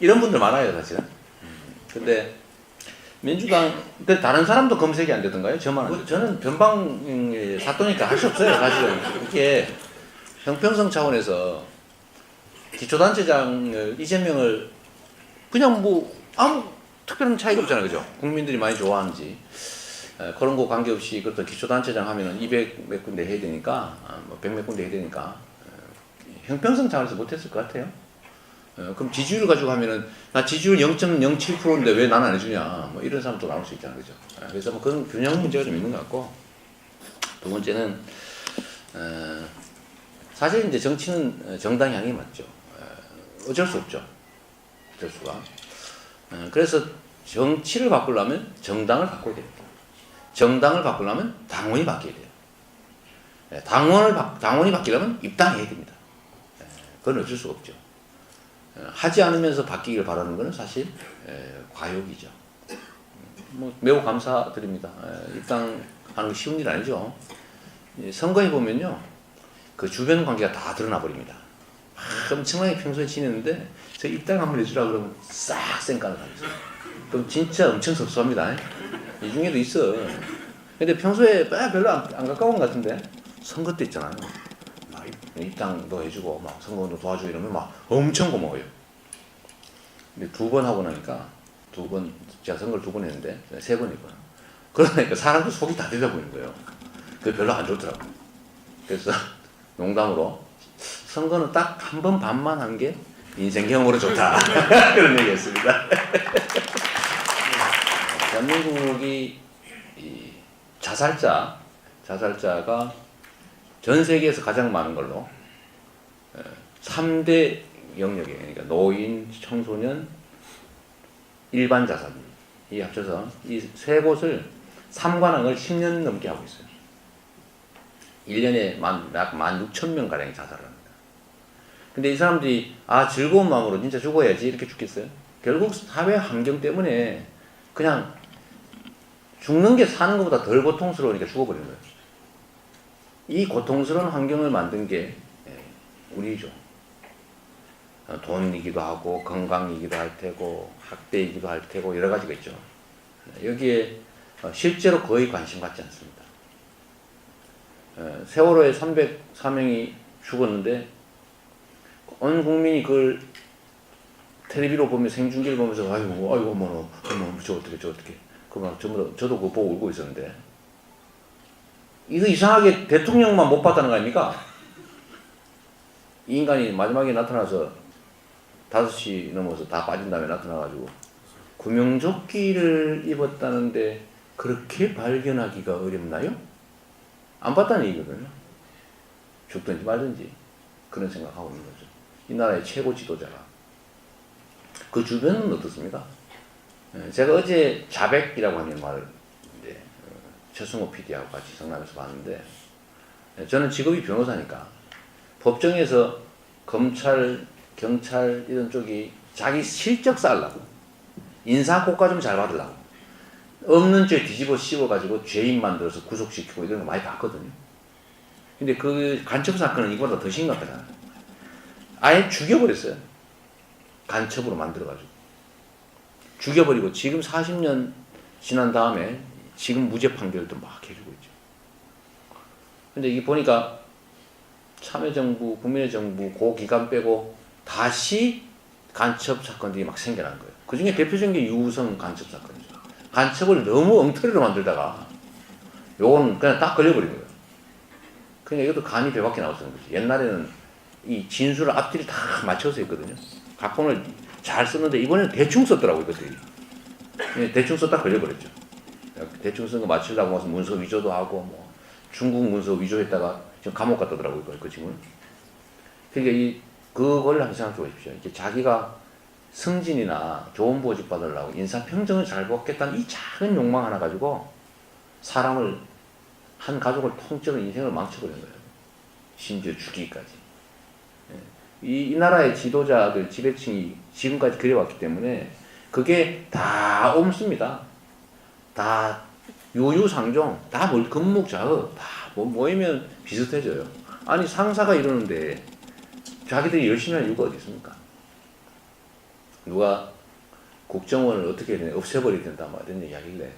이런 분들 많아요, 사실은. 근데 민주당, 근데 다른 사람도 검색이 안 되던가요? 저만 안 돼요. 저는 변방 사또니까 할 수 없어요, 사실은. 이게 형평성 차원에서 기초단체장을, 이재명을 그냥 뭐 아무 특별한 차이가 없잖아요, 그죠? 국민들이 많이 좋아하는지. 그런 거 관계없이 그것도 기초단체장 하면은 200 몇 군데 해야 되니까, 뭐 100 몇 군데 해야 되니까, 형평성 차원에서 못했을 것 같아요. 그럼 지지율 가지고 하면은, 나 지지율 0.07%인데 왜 나는 안 해주냐, 뭐 이런 사람도 나올 수 있잖아요, 그죠? 그래서 뭐 그런 균형 문제가 좀 있는 것 같고, 두 번째는, 사실 이제 정치는 정당 향이 맞죠. 어쩔 수 없죠. 어쩔 수가. 그래서 정치를 바꾸려면 정당을 바꿔야 됩니다. 정당을 바꾸려면 당원이 바뀌어야 돼요. 당원이 바뀌려면 입당해야 됩니다. 그건 어쩔 수가 없죠. 하지 않으면서 바뀌기를 바라는 것은 사실 과욕이죠. 뭐 매우 감사드립니다. 입당하는 거 쉬운 일 아니죠. 선거해 보면요, 그 주변 관계가 다 드러나 버립니다. 엄청나게 평소에 지냈는데 저 입당 한번 해주라 그러면 싹 쌩까는 하면서. 그럼 진짜 엄청 섭섭합니다. 이 중에도 있어. 근데 평소에 별로 안 가까운 것 같은데 선거 때 있잖아요. 막 입당도 해주고 막 선거도 도와주고 이러면 막 엄청 고마워요. 근데 2번 하고 나니까 제가 선거를 2번 했는데 3번 했거든요. 그러니까 사람도 속이 다 들려 보이는 거예요. 그게 별로 안 좋더라고요. 그래서 농담으로 선거는 딱 1번 반만 한 게 인생 경험으로 좋다. 그런 얘기였습니다. 대한민국이 자살자가 전 세계에서 가장 많은 걸로 3대 영역에, 그러니까 노인, 청소년, 일반 자살, 이 합쳐서 이 세 곳을 3관왕을 10년 넘게 하고 있어요. 1년에 약 16,000명 가량이 자살을 합니다. 근데 이 사람들이 즐거운 마음으로 진짜 죽어야지 이렇게 죽겠어요? 결국 사회 환경 때문에 그냥 죽는 게 사는 것보다 덜 고통스러우니까 죽어버리는 거예요. 이 고통스러운 환경을 만든 게 우리죠. 돈이기도 하고 건강이기도 할 테고 학대이기도 할 테고 여러 가지가 있죠. 여기에 실제로 거의 관심 갖지 않습니다. 세월호에 304명이 죽었는데 온 국민이 그걸 텔레비로 보면 생중계를 보면서 아이고 저 어떻게 그만 저도 그거 보고 울고 있었는데, 이거 이상하게 대통령만 못 봤다는 거 아닙니까? 이 인간이 마지막에 나타나서 5시 넘어서 다 빠진 다음에 나타나가지고 구명조끼를 입었다는데 그렇게 발견하기가 어렵나요? 안 봤다는 얘기거든요. 죽든지 말든지 그런 생각하고 있는 거죠. 이 나라의 최고 지도자가. 그 주변은 어떻습니까? 제가 어제 자백이라고 하는 말을 최승호 PD하고 같이 성남에서 봤는데, 저는 직업이 변호사니까 법정에서 검찰, 경찰 이런 쪽이 자기 실적 쌓으려고, 인사고과 좀 잘 받으려고 없는 죄 뒤집어 씌워가지고 죄인 만들어서 구속시키고 이런 거 많이 봤거든요. 근데 그 간첩 사건은 이거보다 더 심각하잖아요. 아예 죽여버렸어요. 간첩으로 만들어가지고 죽여버리고 지금 40년 지난 다음에 지금 무죄 판결도 막 해주고 있죠. 근데 이게 보니까 참여정부, 국민의 정부 그 기간 빼고 다시 간첩 사건들이 막 생겨난 거예요. 그 중에 대표적인 게 유우성 간첩 사건이죠. 간첩을 너무 엉터리로 만들다가 요건 그냥 딱 걸려버린 거예요. 그러니까 이것도 간이 배밖에 나왔던 거지. 옛날에는 이 진술을 앞뒤를 다 맞춰서 했거든요. 각본을 잘 썼는데 이번에는 대충 썼더라고요, 이것들이. 대충 썼다 걸려버렸죠. 대충 쓴 거 맞추려고 와서 문서 위조도 하고, 뭐, 중국 문서 위조했다가 지금 감옥 갔다더라고요, 그 친구는. 그러니까 그걸 한번 생각해 보십시오. 이게 자기가 승진이나 좋은 보직 받으려고 인사평정을 잘 받겠다는 이 작은 욕망 하나 가지고 사람을, 한 가족을 통째로 인생을 망쳐버린 거예요. 심지어 죽이기까지. 이 나라의 지도자들, 지배층이 지금까지 그래왔기 때문에 그게 다 옴습니다. 다 유유상종, 다 금묵자업, 다 모이면 비슷해져요. 아니 상사가 이러는데 자기들이 열심히 할 이유가 어디 있습니까? 누가 국정원을 어떻게 없애버려야 된다 뭐 이런 얘기 하길래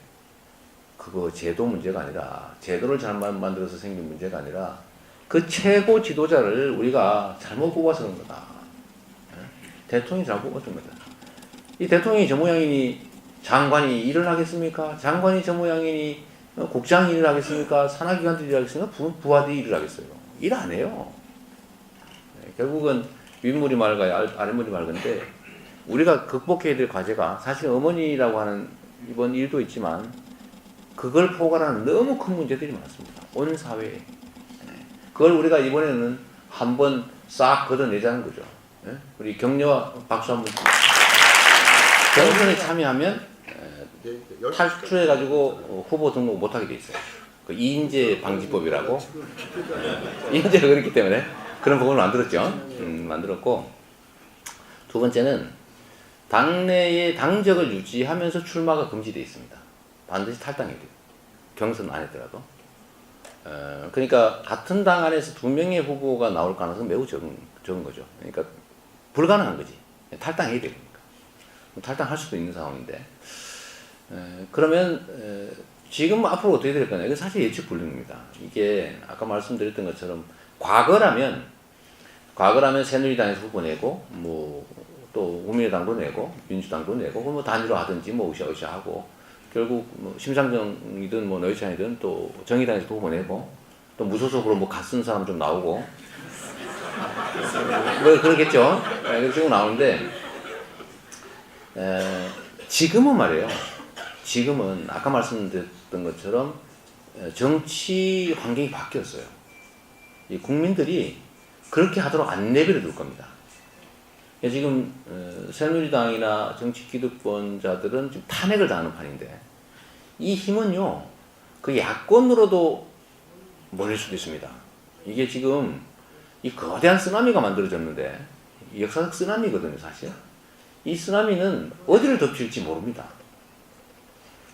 그거 제도 문제가 아니라 제도를 잘못 만들어서 생긴 문제가 아니라 그 최고 지도자를 우리가 잘못 뽑아서 그런 거다. 대통령이 잘못 뽑았던 거다. 이 대통령이 저 모양이니 장관이 일을 하겠습니까? 장관이 저 모양이니 국장이 일을 하겠습니까? 산하기관들이 일을 하겠습니까? 부하들이 일을 하겠어요. 일 안 해요. 결국은 윗물이 맑아야 아랫물이 맑은데 우리가 극복해야 될 과제가 사실 어머니라고 하는 이번 일도 있지만 그걸 포괄하는 너무 큰 문제들이 많습니다. 온 사회에. 그걸 우리가 이번에는 한번 싹 걷어내자는 거죠. 우리 격려와 박수 한번. 경선에 참여하면 탈출해가지고 후보 등록 못하게 돼 있어요. 그 이인재 방지법이라고. 인재가 그렇기 때문에 그런 법을 만들었죠. 만들었고 두 번째는 당내의 당적을 유지하면서 출마가 금지되어 있습니다. 반드시 탈당해야 돼요. 경선 안 했더라도. 그러니까 같은 당 안에서 두 명의 후보가 나올 가능성은 매우 적은 거죠. 그러니까 불가능한 거지. 탈당해야 되니까. 탈당할 수도 있는 상황인데. 그러면 지금 앞으로 어떻게 될 거냐. 이게 사실 예측 불능입니다. 이게 아까 말씀드렸던 것처럼 과거라면 새누리당에서 후보 내고 또 국민의당도 내고 민주당도 내고 뭐 단일화 하든지 뭐 으쌰으쌰 하고 결국 뭐 심상정이든 뭐 노회찬이든 또 정의당에서 후보 내고 또 무소속으로 뭐 갓쓴 사람 좀 나오고 뭐 그러겠죠. 그렇게 나오는데 지금은 말이에요. 지금은 아까 말씀드렸던 것처럼 정치 환경이 바뀌었어요. 이 국민들이 그렇게 하도록 안 내버려 둘 겁니다. 지금 새누리당이나 정치 기득권자들은 지금 탄핵을 당하는 판인데 이 힘은요 그 야권으로도 몰릴 수도 있습니다. 이게 지금 이 거대한 쓰나미가 만들어졌는데 역사적 쓰나미거든요 사실. 이 쓰나미는 어디를 덮칠지 모릅니다.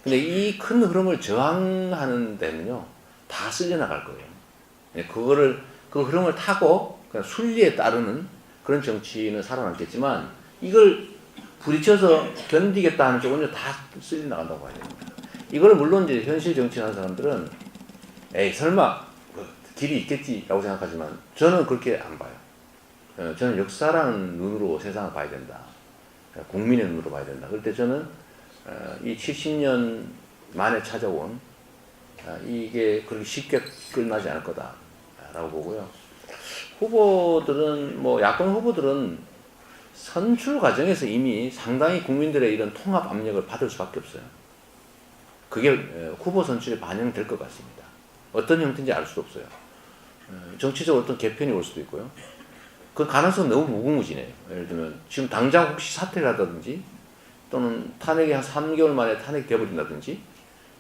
근데 이 큰 흐름을 저항하는 데는요 다 쓸려 나갈 거예요. 그 흐름을 타고 그냥 순리에 따르는 그런 정치는 살아남겠지만 이걸 부딪혀서 견디겠다 하는 쪽은요 다 쓸려 나간다고 봐야 됩니다. 이걸 물론 이제 현실 정치하는 사람들은 에이 설마 길이 있겠지라고 생각하지만 저는 그렇게 안 봐요. 저는 역사라는 눈으로 세상을 봐야 된다. 국민의 눈으로 봐야 된다. 그럴 때 저는 이 70년 만에 찾아온 이게 그렇게 쉽게 끝나지 않을 거다라고 보고요. 후보들은 야권 후보들은 선출 과정에서 이미 상당히 국민들의 이런 통합 압력을 받을 수밖에 없어요. 그게 후보 선출에 반영될 것 같습니다. 어떤 형태인지 알 수도 없어요. 정치적으로 어떤 개편이 올 수도 있고요. 그 가능성은 너무 무궁무진해요. 예를 들면 지금 당장 혹시 사퇴를 하다든지 또는 탄핵이 한 3개월 만에 탄핵되어버린다든지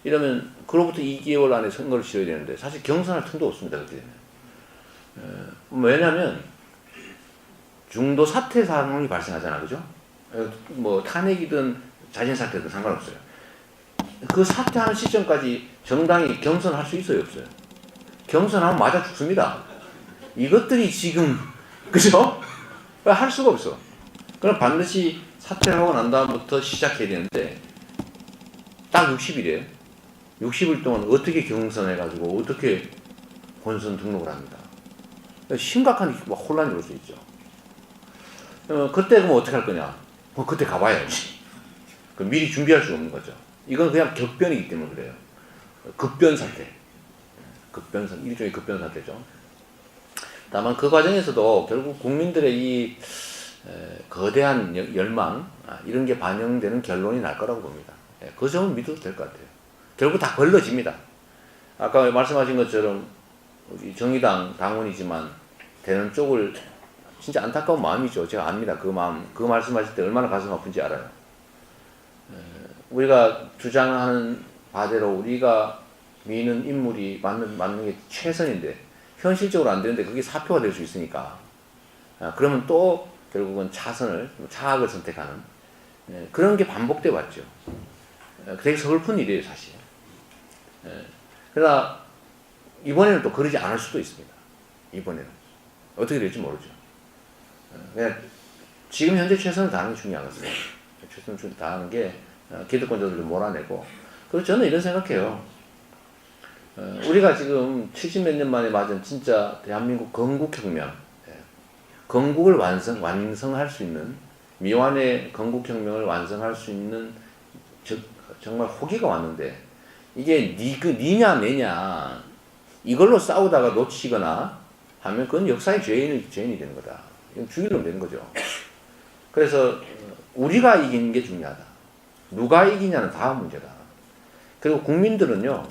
이러면 그로부터 2개월 안에 선거를 치러야 되는데 사실 경선할 틈도 없습니다. 그렇게 되면. 왜냐하면 중도 사퇴 상황이 발생하잖아, 그죠? 뭐 탄핵이든 자진 사퇴든 상관없어요. 그 사퇴하는 시점까지 정당이 경선할 수 있어요, 없어요? 경선하면 맞아 죽습니다. 이것들이 지금 그죠? 할 수가 없어. 그럼 반드시 사퇴를 하고 난 다음부터 시작해야 되는데 딱 60일이에요. 60일 동안 어떻게 경선해가지고 어떻게 본선 등록을 합니다. 심각한 혼란이 올 수 있죠. 그때 그럼 어떻게 할 거냐? 그때 가봐야지. 미리 준비할 수 없는 거죠. 이건 그냥 격변이기 때문에 그래요. 급변 사태. 일종의 급변 사태죠. 다만 그 과정에서도 결국 국민들의 이 거대한 열망 이런 게 반영되는 결론이 날 거라고 봅니다. 그 점은 믿어도 될 것 같아요. 결국 다 걸러집니다. 아까 말씀하신 것처럼 우리 정의당 당원이지만 되는 쪽을 진짜 안타까운 마음이죠. 제가 압니다. 그 마음. 그 말씀하실 때 얼마나 가슴 아픈지 알아요. 우리가 주장하는 바대로 우리가 미는 인물이 맞는 게 최선인데 현실적으로 안 되는데 그게 사표가 될 수 있으니까 그러면 또 결국은 차악을 선택하는 그런 게 반복돼 왔죠. 되게 서글픈 일이에요 사실. 그러나 이번에는 또 그러지 않을 수도 있습니다. 이번에는 어떻게 될지 모르죠. 그냥 지금 현재 최선을 다하는 게 중요하거든요. 최선을 다하는 게 기득권자들을 몰아내고. 그리고 저는 이런 생각해요. 우리가 지금 70몇 년 만에 맞은 진짜 대한민국 건국혁명, 건국을 완성할 수 있는, 미완의 건국혁명을 완성할 수 있는 정말 호기가 왔는데, 이게 니냐 내냐 이걸로 싸우다가 놓치거나 하면 그건 역사의 죄인이 되는 거다. 이건 죽이려면 되는 거죠. 그래서 우리가 이기는 게 중요하다. 누가 이기냐는 다음 문제다. 그리고 국민들은요,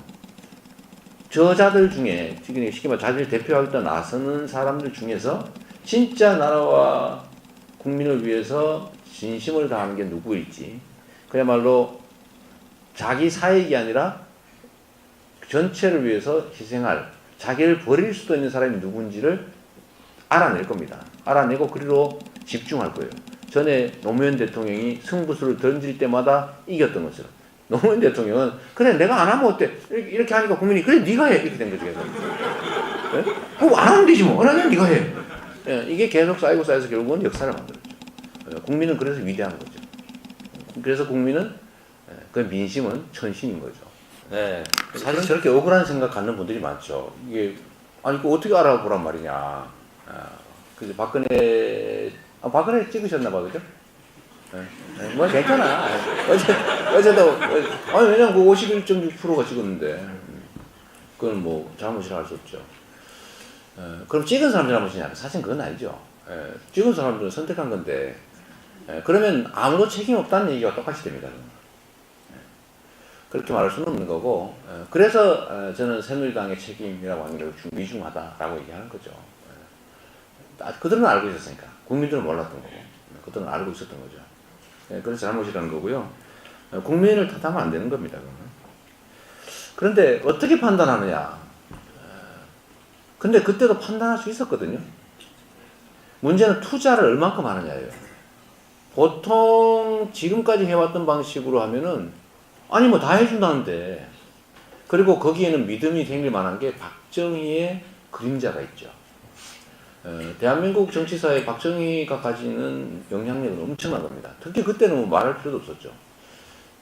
저자들 중에, 지금 쉽게 말해 자기를 대표하겠다 나서는 사람들 중에서 진짜 나라와 국민을 위해서 진심을 다하는 게 누구일지, 그야말로 자기 사익이 아니라 전체를 위해서 희생할, 자기를 버릴 수도 있는 사람이 누군지를 알아낼 겁니다. 알아내고 그리로 집중할 거예요. 전에 노무현 대통령이 승부수를 던질 때마다 이겼던 것처럼, 노무현 대통령은 그래 내가 안 하면 어때? 이렇게 하니까 국민이 그래 네가 해 이렇게 된 거죠. 네? 그거 안 하면 되지 뭐. 안 하면 네가 해. 네, 이게 계속 쌓여서 결국은 역사를 만들었죠. 국민은 그래서 위대한 거죠. 그래서 국민은, 그 민심은 천신인 거죠. 네, 사실 저렇게 억울한 생각 갖는 분들이 많죠. 이게 아니 그 어떻게 알아보란 말이냐. 그죠? 박근혜 찍으셨나 봐, 그죠? 뭐 괜찮아. 어제도 아니 왜냐면 그 51.6%가 찍었는데 그건 뭐 잘못이라 할 수 없죠. 그럼 찍은 사람 잘못이냐? 사실 그건 아니죠. 찍은 사람들은 선택한 건데, 그러면 아무도 책임 없다는 얘기가 똑같이 됩니다. 그렇게 말할 수는 없는 거고, 그래서 저는 새누리당의 책임이라고 하는 게 미중하다라고 얘기하는 거죠. 그들은 알고 있었으니까. 국민들은 몰랐던 거고, 그들은 알고 있었던 거죠. 그래서 잘못이라는 거고요. 국민을 탓하면 안 되는 겁니다. 그런데 어떻게 판단하느냐? 근데 그때도 판단할 수 있었거든요. 문제는 투자를 얼만큼 하느냐예요. 보통 지금까지 해왔던 방식으로 하면은 아니 뭐 다 해준다는데, 그리고 거기에는 믿음이 생길 만한 게 박정희의 그림자가 있죠. 대한민국 정치사에 박정희가 가지는 영향력은 엄청난 겁니다. 특히 그때는 뭐 말할 필요도 없었죠.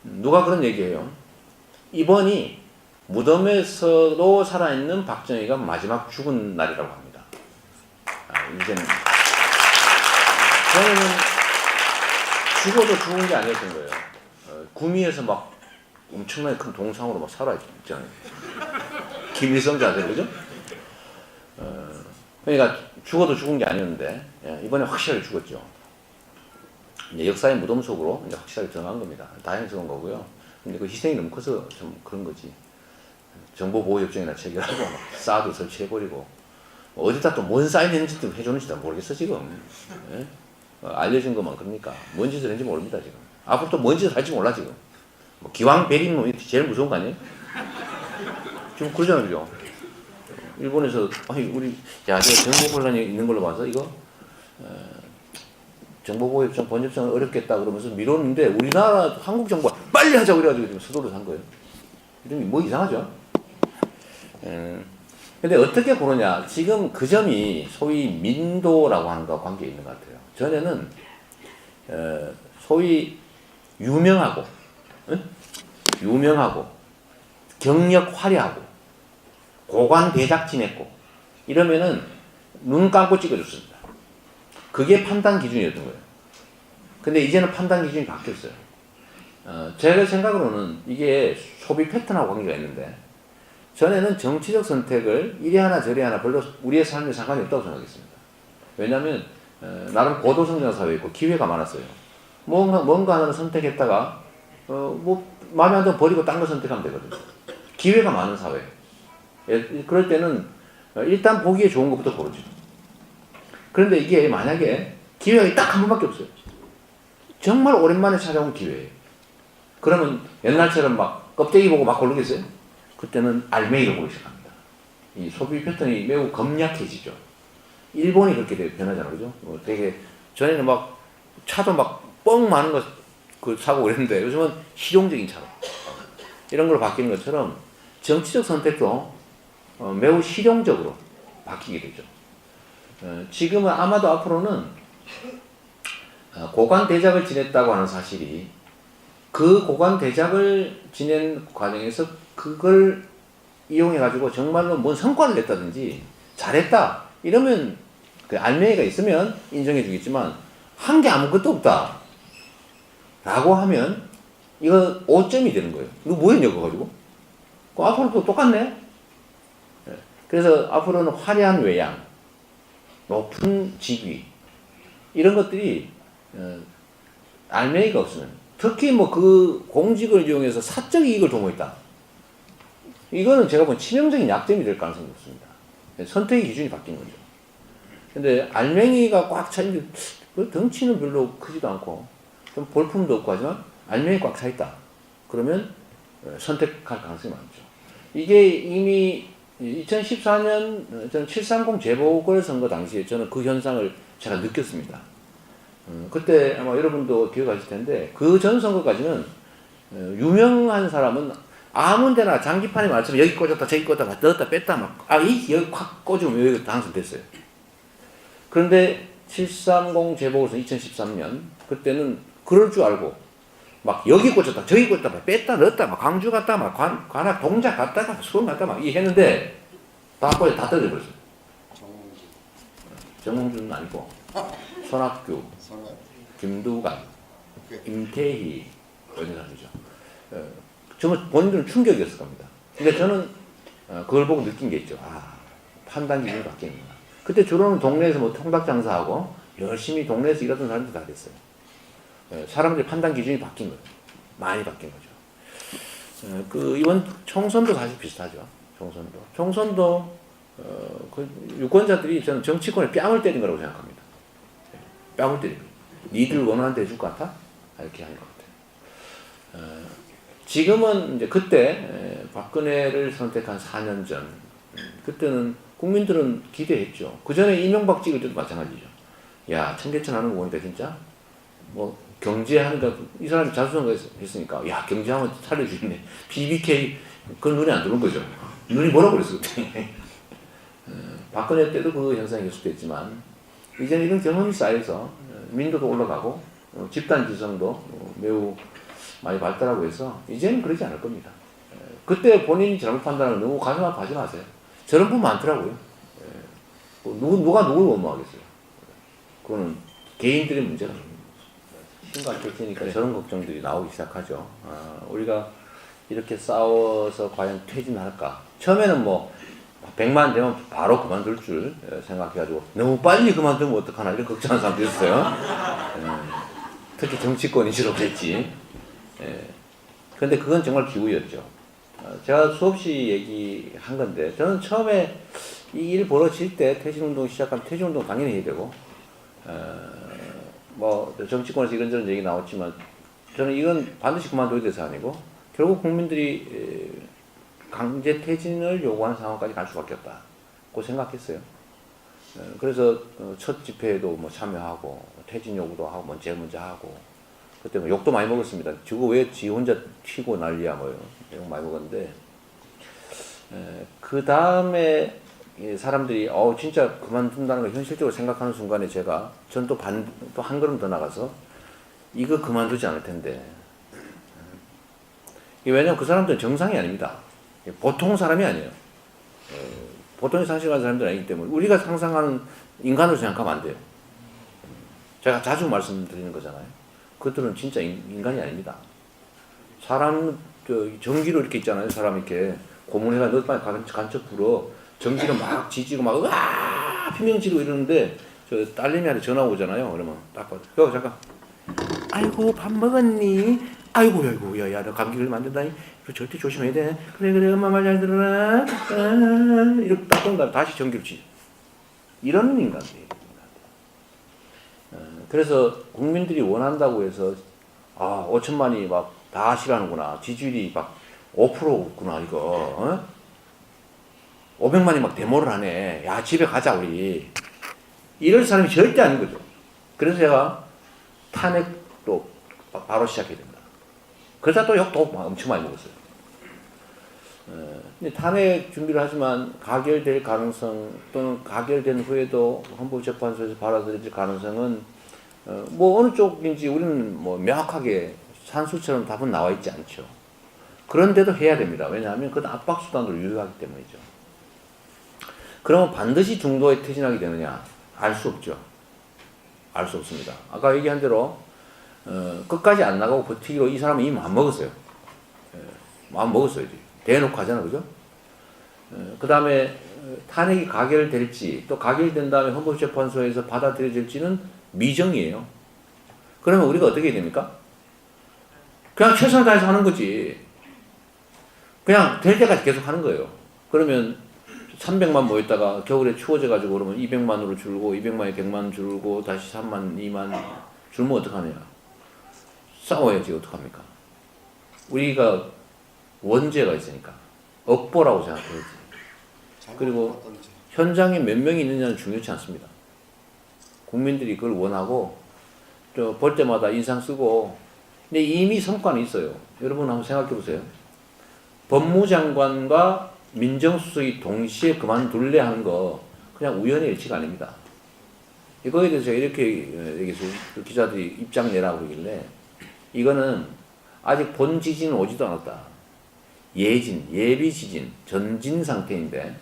누가 그런 얘기해요. 이번이 무덤에서도 살아있는 박정희가 마지막 죽은 날이라고 합니다. 이제는 저는 죽어도 죽은 게 아니었던 거예요. 구미에서 막 엄청나게 큰 동상으로 막 살아있잖아요. 김일성 자세, 그죠? 그러니까 죽어도 죽은 게 아니었는데, 이번에 확실하게 죽었죠. 이제 역사의 무덤 속으로 이제 확실하게 들어간 겁니다. 다행스러운 거고요. 근데 그 희생이 너무 커서 좀 그런 거지. 정보보호협정이나 체결하고 사드 설치해버리고, 어디다 또 뭔 사인 했는지도 해줬는지도 모르겠어 지금. 알려진 것만 그러니까 뭔 짓을 했는지 모릅니다 지금. 앞으로 또 뭔 짓을 할지 몰라 지금. 뭐 기왕 베린 놈이 제일 무서운 거 아니에요? 지금 그러잖아요, 그죠? 일본에서 아니 우리 야 저 정보 혼란이 있는 걸로 봐서 이거 정보보호협정 번협정은 어렵겠다 그러면서 미뤘는데, 우리나라 한국 정부가 빨리 하자 그래가지고 지금 서두르서 한 거예요. 이런 게 뭐 이상하죠? 근데 어떻게 보느냐, 지금 그 점이 소위 민도라고 하는 것과 관계 있는 것 같아요. 전에는 소위 유명하고 경력 화려하고 고관 대작진했고 이러면은 눈 감고 찍어줬습니다. 그게 판단 기준이었던 거예요. 근데 이제는 판단 기준이 바뀌었어요. 제가 생각으로는 이게 소비 패턴하고 관계가 있는데, 전에는 정치적 선택을 이리 하나 저리 하나 별로 우리의 삶에 상관이 없다고 생각했습니다. 왜냐하면 나름 고도성장 사회였고 기회가 많았어요. 뭔가 하나를 선택했다가 뭐 마음에 안 들면 버리고 딴 거 선택하면 되거든요. 기회가 많은 사회. 그럴 때는 일단 보기에 좋은 것부터 고르죠. 그런데 이게 만약에 기회가 딱 한 번밖에 없어요. 정말 오랜만에 찾아온 기회예요. 그러면 옛날처럼 막 껍데기 보고 막 고르겠어요? 그때는 알맹이로 고르기 시작합니다. 이 소비 패턴이 매우 검약해지죠. 일본이 그렇게 변하잖아요, 그죠? 되게 전에는 막 차도 막 뻥 많은 거 그 사고 그랬는데 요즘은 실용적인 차로 이런 걸로 바뀌는 것처럼 정치적 선택도 매우 실용적으로 바뀌게 되죠. 지금은 아마도 앞으로는 고관 대작을 지냈다고 하는 사실이 그 고관 대작을 지낸 과정에서 그걸 이용해가지고 정말로 뭔 성과를 냈다든지 잘했다 이러면 그 알맹이가 있으면 인정해 주겠지만 한 게 아무것도 없다 라고 하면 이거 5점이 되는 거예요. 너 뭐 했냐 그거 가지고? 그 앞으로도 똑같네. 그래서 앞으로는 화려한 외양, 높은 직위 이런 것들이 알맹이가 없으면 특히 뭐 그 공직을 이용해서 사적 이익을 도모했다. 이거는 제가 보면 치명적인 약점이 될 가능성이 높습니다. 선택의 기준이 바뀐 거죠. 근데 알맹이가 꽉 차있는데 덩치는 별로 크지도 않고 좀 볼품도 없고 하지만 알맹이 꽉 차있다. 그러면 선택할 가능성이 많죠. 이게 이미 2014년 저는 730 재보궐선거 당시에 저는 그 현상을 제가 느꼈습니다. 그때 아마 여러분도 기억하실 텐데 그 전 선거까지는 유명한 사람은 아무 데나 장기판에 맞추면 여기 꽂았다 저기 꽂았다 넣었다 뺐다 막 여기 확 꽂으면 여기 당선됐어요. 그런데 730 재보궐선 2013년 그때는 그럴 줄 알고 막 여기 꽂혔다 저기 꽂혔다 막 뺐다 넣었다 막 광주 갔다 막 관악 동작 갔다가 수원 갔다 막 이 했는데 다 꽂아 다 떨어져버렸어요. 정몽준은 아니고 손학규, 김두관, 임태희 이런 사람이죠. 정말 본인들은 충격이었을 겁니다. 근데 저는 그걸 보고 느낀 게 있죠. 판단 기준이 바뀌는구나. 그때 주로는 동네에서 뭐 통닭 장사하고 열심히 동네에서 일하던 사람들 다 됐어요. 사람들의 판단 기준이 바뀐 거예요. 많이 바뀐 거죠. 그 이번 총선도 사실 비슷하죠. 총선도 그 유권자들이 저는 정치권에 뺨을 때린 거라고 생각합니다. 뺨을 때린 거예요. 니들 원하는 데 해줄 것 같아? 이렇게 하는 것 같아요. 지금은 이제 그때 박근혜를 선택한 4년 전 그때는 국민들은 기대했죠. 그 전에 이명박 찍을 때도 마찬가지죠. 야 청계천 하는 거 보니까 진짜 뭐 경제하는 거 이 사람이 자수성가 했으니까 야 경제하면 살려주겠네. BBK 그건 눈에 안 들어온 거죠. 눈이 뭐라고 그랬어 그때. 박근혜 때도 그 현상이 계속됐지만 이제는 이런 경험이 쌓여서 민도도 올라가고 집단 지성도 매우 많이 발달하고 해서 이제는 그러지 않을 겁니다. 그때 본인이 잘못 판단하면 너무 가슴 아파하지 마세요. 저런 분 많더라고요. 누가 누굴 원망하겠어요. 그거는 개인들의 문제가 아닙니다. 신발 쫓으니까 저런 걱정들이 나오기 시작하죠. 우리가 이렇게 싸워서 과연 퇴진할까? 처음에는 뭐 100만 되면 바로 그만둘 줄 생각해가지고 너무 빨리 그만두면 어떡하나 이런 걱정하는 사람도 있어요. 특히 정치권이 싫어했지. 그런데 그건 정말 기우였죠. 제가 수없이 얘기한 건데 저는 처음에 이 일 벌어질 때 퇴진운동 시작하면 퇴진운동 당연히 해야 되고 뭐 정치권에서 이런저런 얘기 나왔지만 저는 이건 반드시 그만둬야 될 사안이고 결국 국민들이 강제 퇴진을 요구하는 상황까지 갈 수밖에 없다고 생각했어요. 그래서 첫 집회에도 뭐 참여하고 퇴진 요구도 하고 제일 먼저 하고 그때 뭐 욕도 많이 먹었습니다. 저거 왜 지 혼자 튀고 난리야 뭐 욕 많이 먹었는데 그 다음에 사람들이 진짜 그만둔다는 걸 현실적으로 생각하는 순간에 제가 전 또 한 걸음 더 나가서 이거 그만두지 않을 텐데 왜냐면 그 사람들은 정상이 아닙니다. 보통 사람이 아니에요. 보통의 상식하는 사람들은 아니기 때문에 우리가 상상하는 인간으로 생각하면 안 돼요. 제가 자주 말씀드리는 거잖아요. 그들은 진짜 인간이 아닙니다. 사람 전기로 이렇게 있잖아요. 사람 이렇게 고문해가 너 빨리 간첩 불어. 전기로 막 지지고 막 으아 피명 지르고 이러는데 저 딸내미한테 전화 오잖아요. 그러면 딱 봐도 잠깐. 아이고 밥 먹었니? 아이고 야야 너 감기 걸리면 안 된다니. 절대 조심해야 돼. 그래 엄마 말 잘 들어라. 이렇게 딱 건가 다시 전기로 치죠. 이런 인간들이에요. 그래서 국민들이 원한다고 해서 5천만이 막 다 싫어하는구나. 지지율이 막 5%구나 이거. 500만이 막 데모를 하네. 야 집에 가자 우리. 이럴 사람이 절대 아닌 거죠. 그래서 제가 탄핵도 바로 시작해야 된다. 그러다 또 욕도 엄청 많이 먹었어요. 근데 탄핵 준비를 하지만 가결될 가능성 또는 가결된 후에도 헌법재판소에서 받아들여질 가능성은 뭐 어느 쪽인지 우리는 뭐 명확하게 산수처럼 답은 나와 있지 않죠. 그런데도 해야 됩니다. 왜냐하면 그건 압박수단으로 유효하기 때문이죠. 그러면 반드시 중도에 퇴진하게 되느냐? 알 수 없죠. 알 수 없습니다. 아까 얘기한 대로 끝까지 안 나가고 버티기로 이 사람은 이미 마음 먹었어요. 마음 먹었어요. 대놓고 하잖아, 그죠? 그 다음에 탄핵이 가결될지 또 가결된 다음에 헌법재판소에서 받아들여질지는 미정이에요. 그러면 우리가 어떻게 해야 됩니까? 그냥 최선을 다해서 하는 거지. 그냥 될 때까지 계속 하는 거예요. 그러면 300만 모였다가 겨울에 추워져가지고 그러면 200만으로 줄고 200만에 100만 줄고 다시 3만, 2만 줄면 어떡하냐. 싸워야지 어떡합니까? 우리가 원죄가 있으니까 업보라고 생각해야지. 그리고 현장에 몇 명이 있느냐는 중요치 않습니다. 국민들이 그걸 원하고 또 볼 때마다 인상 쓰고 근데 이미 성과는 있어요. 여러분 한번 생각해 보세요. 법무장관과 민정수석이 동시에 그만둘래 하는 거 그냥 우연의 일치가 아닙니다. 이거에 대해서 제가 이렇게 얘기했어요. 기자들이 입장 내라고 그러길래 이거는 아직 본 지진은 오지도 않았다. 예진, 예비 지진, 전진 상태인데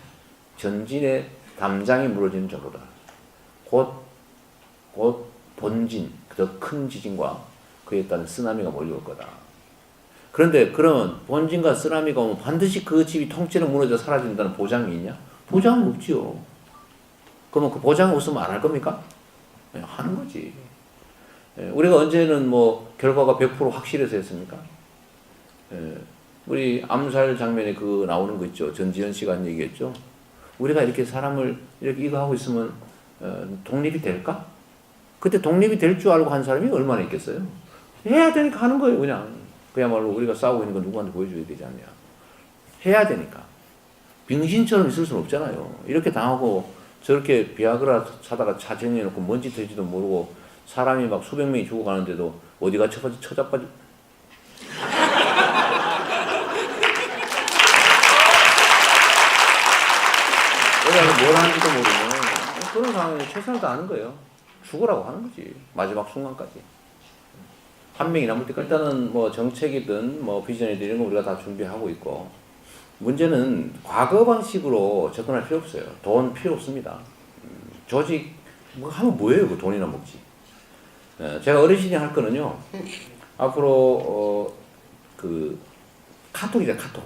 전진의 담장이 무너지는 정도다. 곧 본진, 더 큰 지진과 그에 따른 쓰나미가 몰려올 거다. 그런데 그러면 본진과 쓰나미가 오면 반드시 그 집이 통째로 무너져 사라진다는 보장이 있냐? 보장은 없지요. 그러면 그 보장 없으면 안 할 겁니까? 네, 하는 거지. 우리가 언제는 뭐 결과가 100% 확실해서 했습니까? 우리 암살 장면에 그 나오는 거 있죠. 전지현 씨가 한 얘기했죠. 우리가 이렇게 사람을 이렇게 이거 하고 있으면 독립이 될까? 그때 독립이 될 줄 알고 한 사람이 얼마나 있겠어요? 해야 되니까 하는 거예요, 그냥. 그야말로 우리가 싸우고 있는 건 누구한테 보여줘야 되지 않냐. 해야 되니까. 병신처럼 있을 수는 없잖아요. 이렇게 당하고 저렇게 비아그라 사다가 차 정리해놓고 뭔 짓 할지도 모르고 사람이 막 수백 명이 죽어가는데도 어디가 처자빠지. 어디가 뭘 하는지도 모르는 그런 상황에 최선을 다하는 거예요. 죽으라고 하는 거지. 마지막 순간까지. 한 명이 남을 때까지. 일단은 뭐 정책이든 뭐 비전이든 이런 거 우리가 다 준비하고 있고 문제는 과거 방식으로 접근할 필요 없어요. 돈 필요 없습니다. 조직 뭐 하면 뭐예요? 그 돈이나 먹지. 제가 어르신이 할 거는요. 앞으로 그 카톡이죠. 카톡.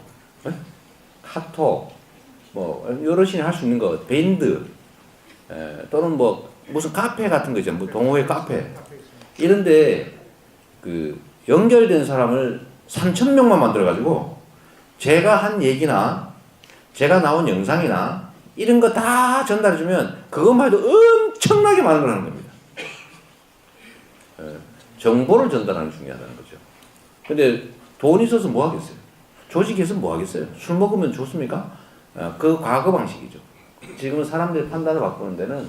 카톡 뭐 어르신이 할 수 있는 거 밴드 또는 뭐 무슨 카페 같은 거 있죠. 뭐 동호회 카페 이런데 그 연결된 사람을 3,000명만 만들어가지고 제가 한 얘기나 제가 나온 영상이나 이런 거 다 전달해주면 그것만 해도 엄청나게 많은 걸 하는 겁니다. 정보를 전달하는 게 중요하다는 거죠. 근데 돈이 있어서 뭐 하겠어요? 조직이 있으면 뭐 하겠어요? 술 먹으면 좋습니까? 그 과거 방식이죠. 지금은 사람들의 판단을 바꾸는 데는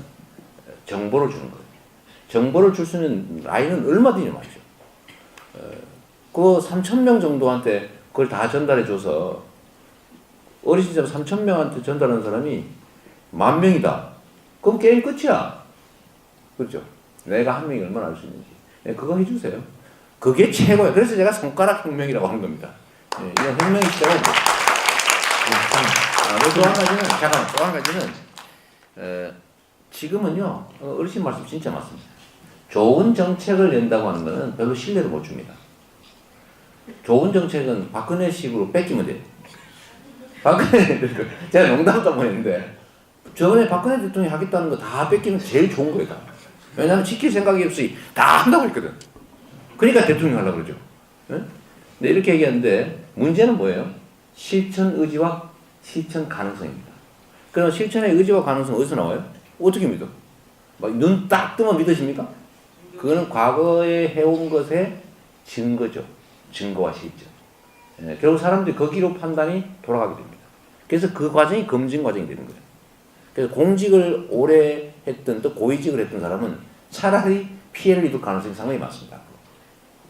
정보를 주는 거예요. 정보를 줄 수 있는 라인은 얼마든지 많죠. 그 3,000명 정도한테 그걸 다 전달해줘서 어르신처럼 3,000명한테 전달하는 사람이 10,000명이다. 그럼 게임 끝이야. 그렇죠? 내가 한 명이 얼마나 알 수 있는지. 그거 해주세요. 그게 최고예요. 그래서 제가 손가락 혁명이라고 하는 겁니다. 이건 혁명이 시작은 또 한 가지는, 잠깐만, 또 한 가지는, 지금은요, 어르신 말씀 진짜 맞습니다. 좋은 정책을 낸다고 하는 것은 별로 신뢰를 못 줍니다. 좋은 정책은 박근혜식으로 뺏기면 돼요. 박근혜, 제가 농담도 한번 했는데, 저번에 박근혜 대통령이 하겠다는 거 다 뺏기면 제일 좋은 거예요, 다. 왜냐하면 지킬 생각이 없이 다 한다고 했거든. 그러니까 대통령 하려고 그러죠. 네? 근데 이렇게 얘기하는데, 문제는 뭐예요? 실천 의지와 실천 가능성입니다. 그럼 실천의 의지와 가능성 어디서 나와요? 어떻게 믿어? 막 눈 딱 뜨면 믿으십니까? 그거는 과거에 해온 것의 증거죠. 증거와 실천. 결국 사람들이 거기로 판단이 돌아가게 됩니다. 그래서 그 과정이 검증 과정이 되는 거예요. 그래서 공직을 오래 했던 또 고위직을 했던 사람은 차라리 피해를 입을 가능성이 상당히 많습니다.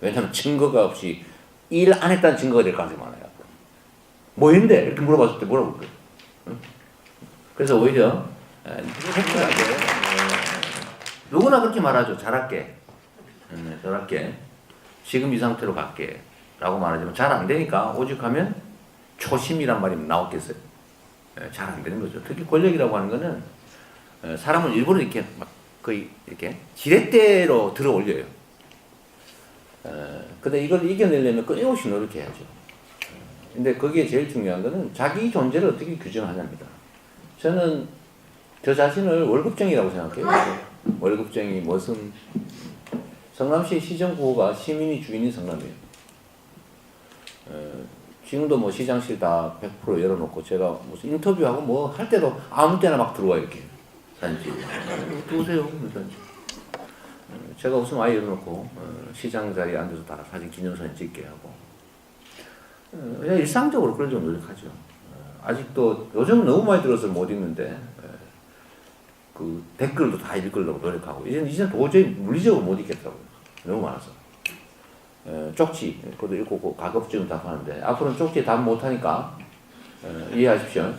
왜냐하면 증거가 없이 일 안 했다는 증거가 될 가능성이 많아요. 뭐 했는데? 이렇게 물어봤을 때 뭐라고 할까요? 그래서 오히려 누구나 그렇게 말하죠. 잘할게. 저렇게 지금 이 상태로 갈게 라고 말하지만 잘 안 되니까 오죽하면 초심이란 말이 나왔겠어요. 잘 안 되는 거죠. 특히 권력이라고 하는 거는 사람을 일부러 이렇게 막 거의 이렇게 지렛대로 들어 올려요. 근데 이걸 이겨내려면 끊임없이 노력해야죠. 근데 거기에 제일 중요한 거는 자기 존재를 어떻게 규정하냐입니다. 저는 저 자신을 월급쟁이라고 생각해요. 월급쟁이, 머슴. 성남시 시정구호가 시민이 주인인 성남이에요. 지금도 뭐 시장실 다 100% 열어놓고 제가 무슨 인터뷰하고 뭐 할 때도 아무 때나 막 들어와 이렇게 사진 찍고 들어오세요. 제가 웃음 아예 열어놓고 시장 자리에 앉아서 다 사진 기념사진 찍게 하고 그냥 일상적으로 그런 좀 노력하죠. 아직도 요즘 너무 많이 들어서 못 읽는데 그 댓글도 다 읽으려고 노력하고 이제 도저히 물리적으로 못 읽겠더라고요. 너무 많아서. 쪽지 그것도 읽고 가급적이면 답하는데 앞으로는 쪽지에 답 못하니까 이해하십시오.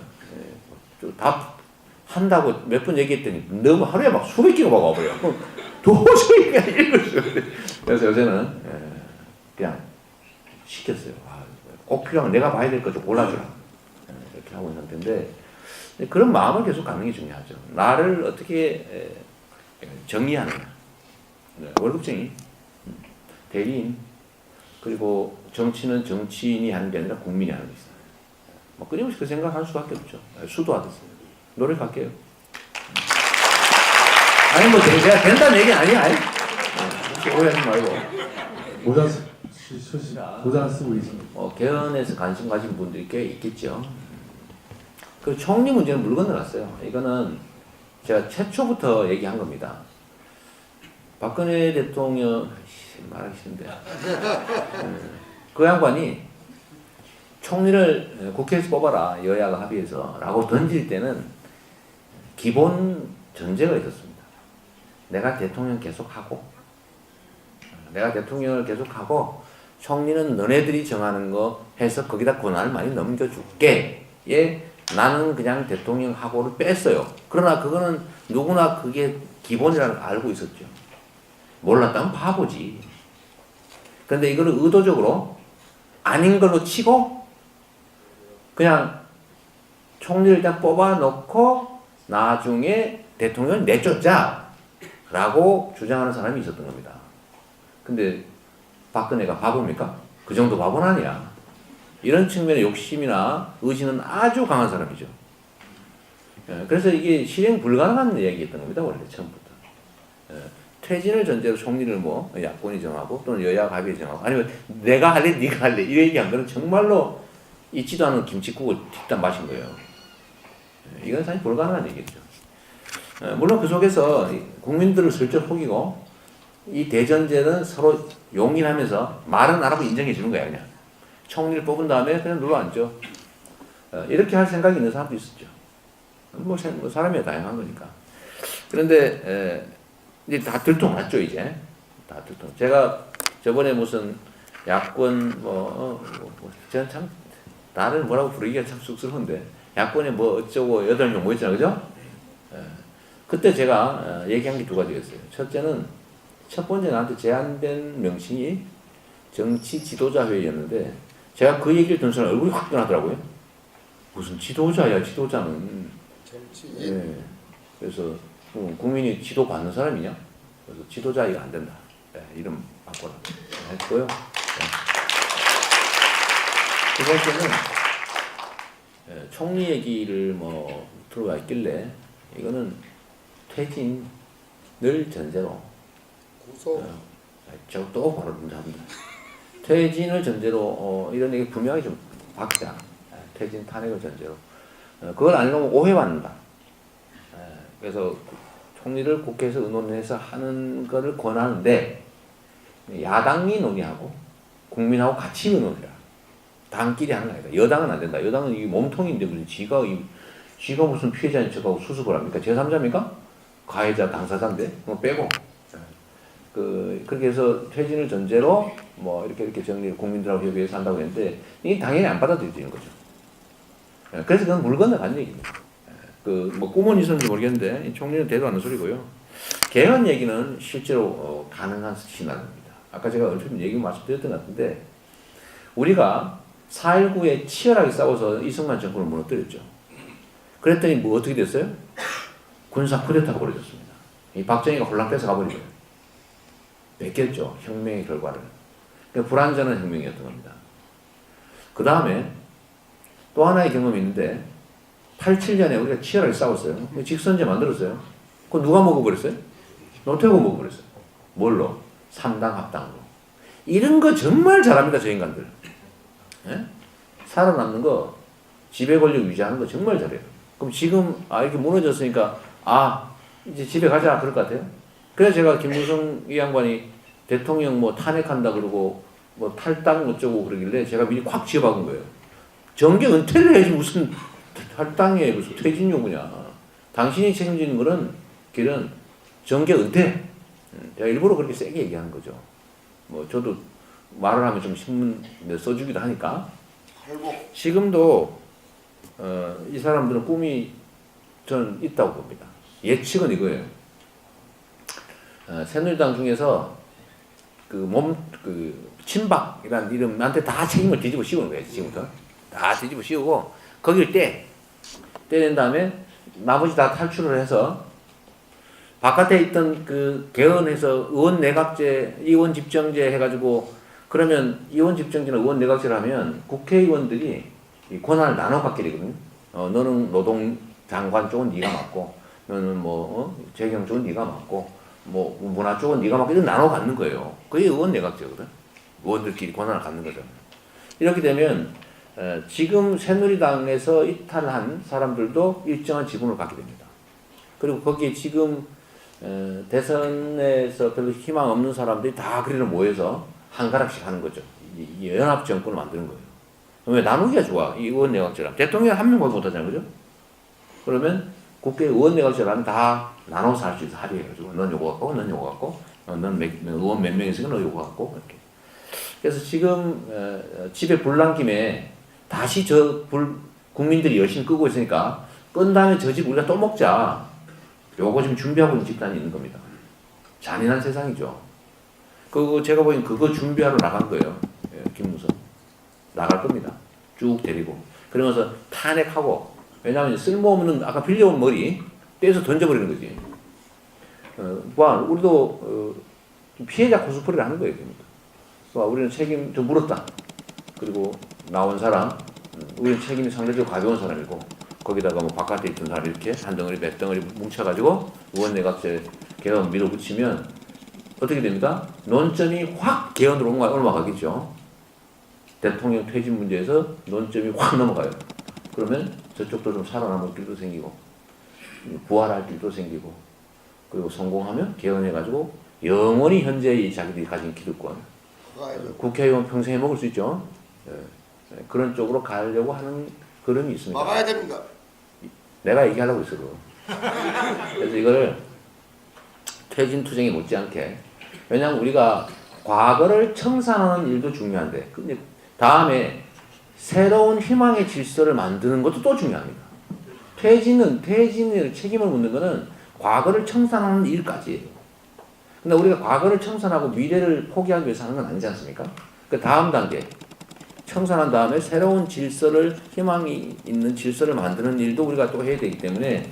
답 한다고 몇 번 얘기했더니 너무 하루에 막 수백 개가 막 와버려요. 도저히 그냥 읽을 수 없어요. 그래서 요새는 그냥 시켰어요. 꼭 필요하면 내가 봐야 될 거 좀 골라주라. 이렇게 하고 있는 상태인데 그런 마음을 계속 갖는 게 중요하죠. 나를 어떻게 정의하느냐. 월급쟁이, 대리인, 그리고 정치는 정치인이 하는 게 아니라 국민이 하는 게 있어요. 뭐 끊임없이 그 생각할 수밖에 없죠. 수도하듯이. 노력할게요. 아니 뭐 제가 된다는 얘기 아니야. 오해하지 말고. 모자 쓰고 있습니다. 개헌에서 관심 가진 분들이 꽤 있겠죠. 그 총리 문제는 물 건너갔어요. 이거는 제가 최초부터 얘기한 겁니다. 박근혜 대통령 말하기 싫은데 그 양반이 총리를 국회에서 뽑아라 여야가 합의해서 라고 던질 때는 기본 전제가 있었습니다. 내가 대통령 계속하고 내가 대통령을 계속하고 총리는 너네들이 정하는 거 해서 거기다 권한을 많이 넘겨줄게. 예, 나는 그냥 대통령 하고를 뺐어요. 그러나 그거는 누구나 그게 기본이라는 걸 알고 있었죠. 몰랐다면 바보지. 그런데 이거를 의도적으로 아닌 걸로 치고 그냥 총리를 일단 뽑아놓고 나중에 대통령을 내쫓자 라고 주장하는 사람이 있었던 겁니다. 근데 박근혜가 바보입니까? 그 정도 바보는 아니야. 이런 측면의 욕심이나 의지는 아주 강한 사람이죠. 그래서 이게 실행 불가능한 얘기였던 겁니다. 원래 처음부터. 퇴진을 전제로 총리를 뭐 야권이 정하고 또는 여야가 합의 정하고 아니면 내가 할래 네가 할래 이 얘기한 거는 정말로 있지도 않은 김칫국을 뒷담 마신 거예요. 이건 사실 불가능한 얘기죠. 물론 그 속에서 국민들을 슬쩍 속이고 이 대전제는 서로 용인하면서 말은 안 하고 인정해 주는 거야. 그냥 총리를 뽑은 다음에 그냥 눌러 앉죠. 이렇게 할 생각이 있는 사람도 있었죠. 뭐 사람이 다양한 거니까. 그런데 이제 다 들통났죠. 이제 다 들통. 제가 저번에 무슨 야권 저는 참 나를 뭐라고 부르기가 참 쑥스러운데 야권에 뭐 어쩌고 8명 모였잖아요. 그죠? 그때 제가 얘기한 게 두 가지였어요. 첫째는 첫 번째 나한테 제안된 명칭이 정치 지도자 회의였는데 제가 그 얘기를 듣는 순간 얼굴이 확 변하더라고요. 무슨 지도자야, 지도자는. 정치인. 예. 그래서 국민이 지도 받는 사람이냐? 그래서 지도자 이거 안 된다. 네, 이름 바꿔라 했고요. 네. 두 번째는 총리 얘기를 뭐 들어와 있길래 이거는 퇴진을 전제로 제가 또 바로 문제합니다. 퇴진을 전제로 이런 얘기 분명히 좀 박자. 퇴진 탄핵을 전제로 그걸 안 해놓으면 오해받는다. 그래서 총리를 국회에서 의논해서 하는 것을 권하는데 야당이 논의하고 국민하고 같이 의논해라. 당끼리 하는 거 아니다. 여당은 안 된다. 여당은 이 몸통인데 무슨 지가 무슨 피해자인 척하고 수습을 합니까? 제3자입니까? 가해자 당사자인데 뭐 빼고 그렇게 해서 퇴진을 전제로 뭐 이렇게 정리를 국민들하고 협의해서 한다고 했는데 이게 당연히 안 받아들여지는 거죠. 그래서 그건 물 건너간 얘기입니다. 뭐 꿈은 있었는지 모르겠는데 총리는 대도 않는 소리고요. 개헌 얘기는 실제로 가능한 시나리오입니다. 아까 제가 얼핏 얘기 말씀드렸던 것 같은데 우리가 4.19에 치열하게 싸워서 이승만 정권을 무너뜨렸죠. 그랬더니 뭐 어떻게 됐어요? 군사 쿠데타가 벌어졌습니다. 이 박정희가 홀랑 뺏어가버리죠. 뺏겼죠. 혁명의 결과를. 그러니까 불완전한 혁명이었던 겁니다. 그 다음에 또 하나의 경험이 있는데 87년에 우리가 치열하게 싸웠어요. 직선제 만들었어요. 그거 누가 먹어버렸어요? 노태우가 먹어버렸어요. 뭘로? 3당 합당으로. 이런 거 정말 잘합니다. 저 인간들. 예? 살아남는 거, 지배 권력 유지하는 거 정말 잘해요. 그럼 지금 이렇게 무너졌으니까 이제 집에 가자 그럴 것 같아요. 그래서 제가 김무성 이 양반이 대통령 뭐 탄핵한다 그러고 뭐 탈당 어쩌고 그러길래 제가 미리 콱 지어박은 거예요. 정계 은퇴를 해야지 무슨 탈당에 무슨 퇴진 요구냐. 당신이 책임지는 거는 길은 정계 은퇴. 제가 일부러 그렇게 세게 얘기하는 거죠. 뭐 저도 말을 하면 좀 신문에 써주기도 하니까. 지금도 이 사람들은 꿈이 저는 있다고 봅니다. 예측은 이거예요. 새누리당 중에서 친박이라는 이름한테 다 책임을 뒤집어 씌우는 거예요. 지금부터 다 뒤집어 씌우고 거기를 떼낸 다음에 나머지 다 탈출을 해서 바깥에 있던 그 개헌해서 의원 내각제, 의원 집정제 해가지고 그러면 의원 집정제나 의원 내각제를 하면 국회의원들이 이 권한을 나눠 갖게 되거든요. 너는 노동장관 쪽은 네가 맡고, 너는 재경 쪽은 네가 맡고, 문화 쪽은 네가 맡고 이런 나눠 갖는 거예요. 그게 의원 내각제거든. 의원들끼리 권한을 갖는 거죠. 이렇게 되면 지금 새누리당에서 이탈한 사람들도 일정한 지분을 갖게 됩니다. 그리고 거기에 지금 대선에서 별로 희망 없는 사람들이 다 그리로 모여서 한 가락씩 하는 거죠. 이 연합 정권을 만드는 거예요. 왜 나누기가 좋아? 이 의원 내각제랑 대통령 한 명밖에 못하잖아요, 그죠? 그러면 국회 의원 내각제라면 다 나눠서 할 수 있어 합의해가지고 넌 요거 갖고, 넌 요거 갖고, 넌 의원 몇 명 있으니까 너 요거 갖고 이렇게. 그래서 지금 집에 불 난 김에 다시 국민들이 열심히 끄고 있으니까 끈 다음에 저 집 우리가 또 먹자. 요거 지금 준비하고 있는 집단이 있는 겁니다. 잔인한 세상이죠. 제가 보기엔 그거 준비하러 나간 거예요. 김무성. 나갈 겁니다. 쭉 데리고. 그러면서 탄핵하고, 왜냐하면 쓸모없는, 아까 빌려온 머리 떼서 던져버리는 거지. 우리도 피해자 코스프레를 하는 거예요. 우리는 책임 좀 물었다. 그리고 나온 사람, 우리는 책임이 상대적으로 가벼운 사람이고, 거기다가 바깥에 있던 사람 이렇게 한 덩어리 몇 덩어리 뭉쳐가지고 의원 내각제 개헌 밀어붙이면 어떻게 됩니까? 논점이 확 개헌으로 올라가겠죠. 대통령 퇴진 문제에서 논점이 확 넘어가요. 그러면 저쪽도 좀 살아남을 길도 생기고 부활할 길도 생기고 그리고 성공하면 개헌해가지고 영원히 현재의 자기들이 가진 기득권 국회의원 평생 해먹을 수 있죠. 그런 쪽으로 가려고 하는 그림이 있습니다. 막아야 됩니다. 내가 얘기하려고 했어. 그래서 이거를 퇴진 투쟁이 못지않게 왜냐하면 우리가 과거를 청산하는 일도 중요한데 근데 다음에 새로운 희망의 질서를 만드는 것도 또 중요합니다. 퇴진을 책임을 묻는 것은 과거를 청산하는 일까지예요. 근데 우리가 과거를 청산하고 미래를 포기하기 위해서 하는 건 아니지 않습니까? 그 다음 단계 청산한 다음에 새로운 질서를 희망이 있는 질서를 만드는 일도 우리가 또 해야 되기 때문에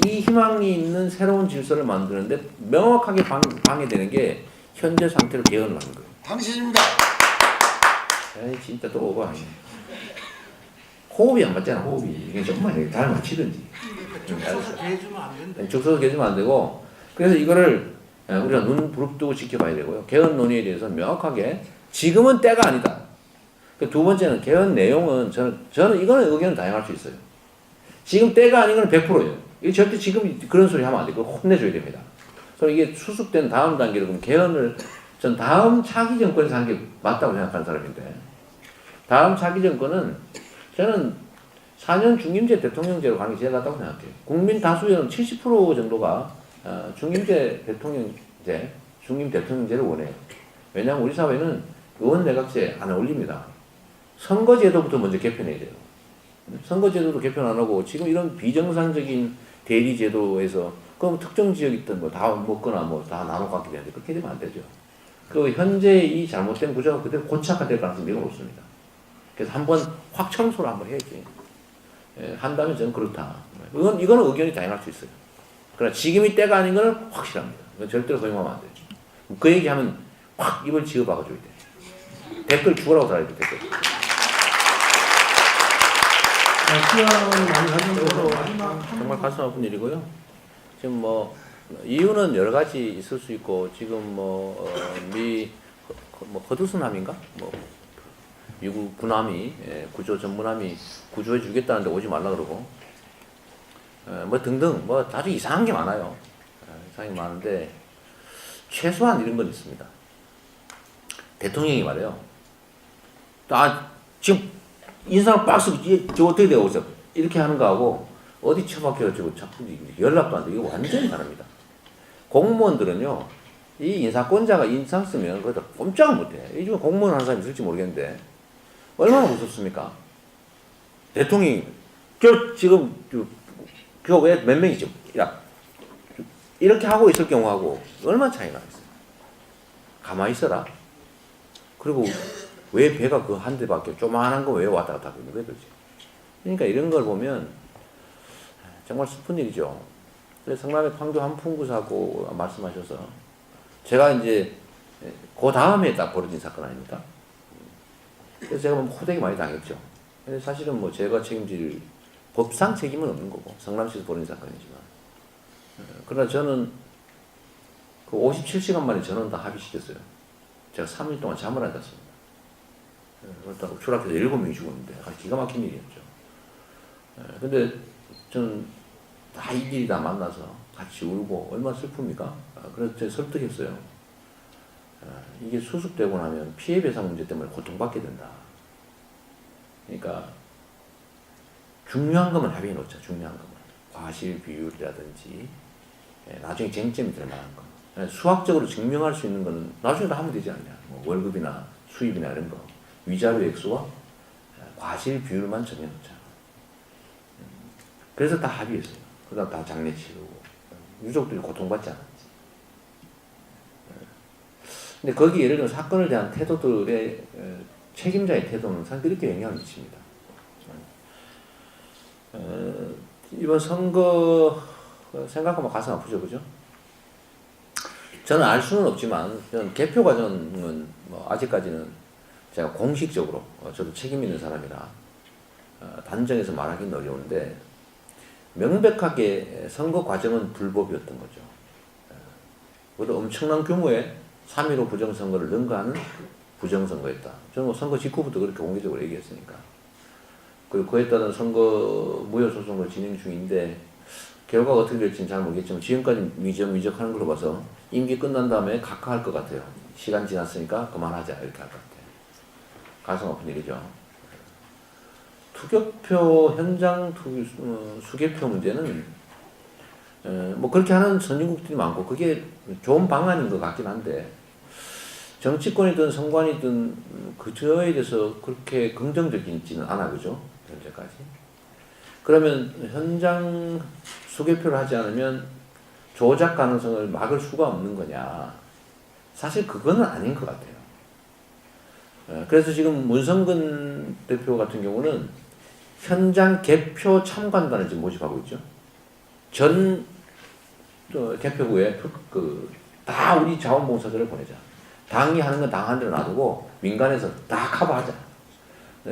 이 희망이 있는 새로운 질서를 만드는데 명확하게 방해되는 게 현재 상태로 개헌을 하는 거예요. 당신입니다. 에이 진짜 또 오버 아니네. 호흡이 안 맞잖아. 호흡이 이게 정말 잘 맞히든지. 죽서서 개해주면 안 된다. 죽서서 개해주면 안 되고 그래서 이거를 우리가 눈 부릅뜨고 지켜봐야 되고요. 개헌 논의에 대해서 명확하게 지금은 때가 아니다. 두 번째는 개헌 내용은 저는 이거는 의견을 다양할 수 있어요. 지금 때가 아닌 건 100%예요. 이게 절대 지금 그런 소리 하면 안 되고 혼내줘야 됩니다. 그래서 이게 수습된 다음 단계로 그럼 개헌을 전 다음 차기 정권에서 한 게 맞다고 생각하는 사람인데 다음 차기 정권은 저는 4년 중임제 대통령제로 가는 게 제일 낫다고 생각해요. 국민 다수의 70% 정도가 중임제 대통령제, 중임 대통령제를 원해요. 왜냐하면 우리 사회는 의원 내각제 안 어울립니다. 선거제도부터 먼저 개편해야 돼요. 선거제도도 개편 안 하고 지금 이런 비정상적인 대리제도에서 그럼 특정 지역에 있던 뭐 다 먹거나 뭐 다 나눠 갖게 되는데 그렇게 되면 안 되죠. 그 현재 이 잘못된 구조가 그대로 고착화될 가능성이 매우 높습니다. 그래서 한번 확 청소를 한번 해야지. 예, 한다면 저는 그렇다. 이거는 의견이 다양할 수 있어요. 그러나 지금이 때가 아닌 거는 확실합니다. 이건 절대로 허용하면 안 되죠. 그 얘기하면 확 입을 지어 박아줘야 돼. 댓글 죽으라고 달아야 돼, 댓글. 시간을 많이 가지고 마지막 정말 가슴 아픈 일이고요. 지금 뭐 이유는 여러 가지 있을 수 있고 지금 허드슨함인가 뭐 미국 군함이 구조 전문함이 구조해 주겠다는데 오지 말라 그러고 뭐 등등 뭐 아주 이상한 게 많아요. 이상한 게 많은데 최소한 이런 건 있습니다. 대통령이 말해요. 지금 인상 박스 저 어떻게 되고 있어? 이렇게 하는 거하고 어디 처박혀가지고 자꾸 연락도 안 돼. 이거 완전히 다릅니다. 공무원들은요, 이 인사권자가 인상 쓰면 그래도 꼼짝을 못 해. 요즘 공무원 하는 사람이 있을지 모르겠는데, 얼마나 무섭습니까? 대통령이, 지금, 왜 몇 명이죠? 이렇게 하고 있을 경우하고 얼마나 차이가 있어요. 가만히 있어라. 그리고 왜 배가 그 한 대밖에 조그만한 거 왜 왔다 갔다 하고 있는 거야, 도대체. 그러니까 이런 걸 보면 정말 슬픈 일이죠. 그래서 성남의 황교 한풍구사고 말씀하셔서 제가 이제 그 다음에 딱 벌어진 사건 아닙니까? 그래서 제가 뭐 호되게 많이 당했죠. 근데 사실은 뭐 제가 책임질 법상 책임은 없는 거고 성남시에서 벌어진 사건이지만 그러나 저는 그 57시간 만에 전원 다 합의시켰어요. 제가 3일 동안 잠을 안 잤습니다. 그렇다고 추락해서 7명이 죽었는데 기가 막힌 일이었죠. 근데 저는 다 이 길이 다 만나서 같이 울고 얼마나 슬픕니까? 그래서 제가 설득했어요. 이게 수습되고 나면 피해배상 문제 때문에 고통받게 된다. 그러니까 중요한 것만 합의해 놓자. 중요한 것만. 과실 비율이라든지 나중에 쟁점이 될 만한 거. 수학적으로 증명할 수 있는 거는 나중에 다 하면 되지 않냐. 뭐 월급이나 수입이나 이런 거. 위자료 액수와 과실 비율만 정해놓자. 그래서 다 합의했어요. 그 다음 다 장례 치르고. 유족들이 고통받지 않았지. 근데 거기 예를 들어 사건을 대한 태도들의 책임자의 태도는 사실 그렇게 영향을 미칩니다. 이번 선거 생각하면 가슴 아프죠, 그죠? 저는 알 수는 없지만 저는 개표 과정은 뭐 아직까지는 제가 공식적으로 저도 책임 있는 사람이라 단정해서 말하기는 어려운데 명백하게 선거 과정은 불법이었던 거죠. 그것도 엄청난 규모의 3.15 부정선거를 능가하는 부정선거였다. 저는 뭐 선거 직후부터 그렇게 공개적으로 얘기했으니까. 그리고 그에 따른 선거 무효소송을 진행 중인데 결과가 어떻게 될지는 잘 모르겠지만 지금까지 미적하는 걸로 봐서 임기 끝난 다음에 각하할 것 같아요. 시간 지났으니까 그만하자 이렇게 할 것 같아요. 가슴 아픈 일이죠. 투격표 현장 수개표 문제는 뭐 그렇게 하는 선진국들이 많고 그게 좋은 방안인 것 같긴 한데 정치권이든 선관이든 그저에 대해서 그렇게 긍정적이지는 않아 그죠? 현재까지. 그러면 현장 수개표를 하지 않으면 조작 가능성을 막을 수가 없는 거냐? 사실 그거는 아닌 것 같아요. 그래서 지금 문성근 대표 같은 경우는 현장 개표 참관단을 지금 모집하고 있죠. 전 개표구에 다 우리 자원봉사자를 보내자. 당이 하는 건 당 한 대로 놔두고 민간에서 다 커버하자.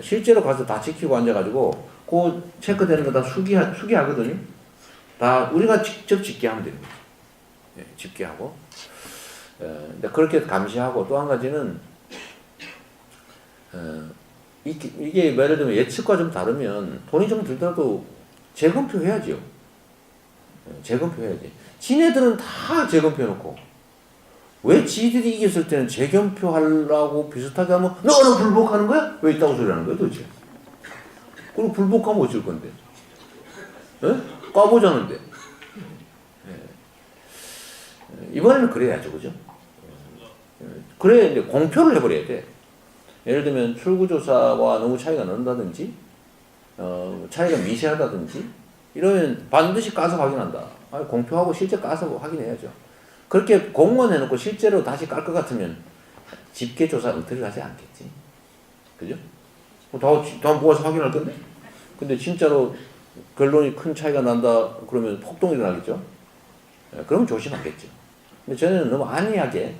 실제로 가서 다 지키고 앉아가지고 그 체크되는 거 다 수기하거든요. 다 우리가 직접 집계하면 되는 거죠. 예, 집계하고. 근데 그렇게 감시하고 또 한 가지는 이게 예를 들면 예측과 좀 다르면 돈이 좀 들더라도 재검표 해야죠. 재검표 해야지. 지네들은 다 재검표 해놓고 왜 지들이 이겼을 때는 재검표 하려고 비슷하게 하면 너는 불복하는 거야? 왜 있다고 소리하는 거야 도대체? 그리고 불복하면 어쩔 건데? 까보자는데. 이번에는 그래야죠, 그죠? 그래 이제 공표를 해버려야 돼. 예를 들면 출구조사와 너무 차이가 난다든지 차이가 미세하다든지 이러면 반드시 까서 확인한다. 아니, 공표하고 실제 까서 확인해야죠. 그렇게 공무원 해놓고 실제로 다시 깔 것 같으면 집계 조사 은퇴를 하지 않겠지. 그죠? 다 모아서 확인할 건데? 근데 진짜로 결론이 큰 차이가 난다 그러면 폭동이 일어나겠죠? 예, 그럼 조심하겠죠. 근데 저는 너무 안이하게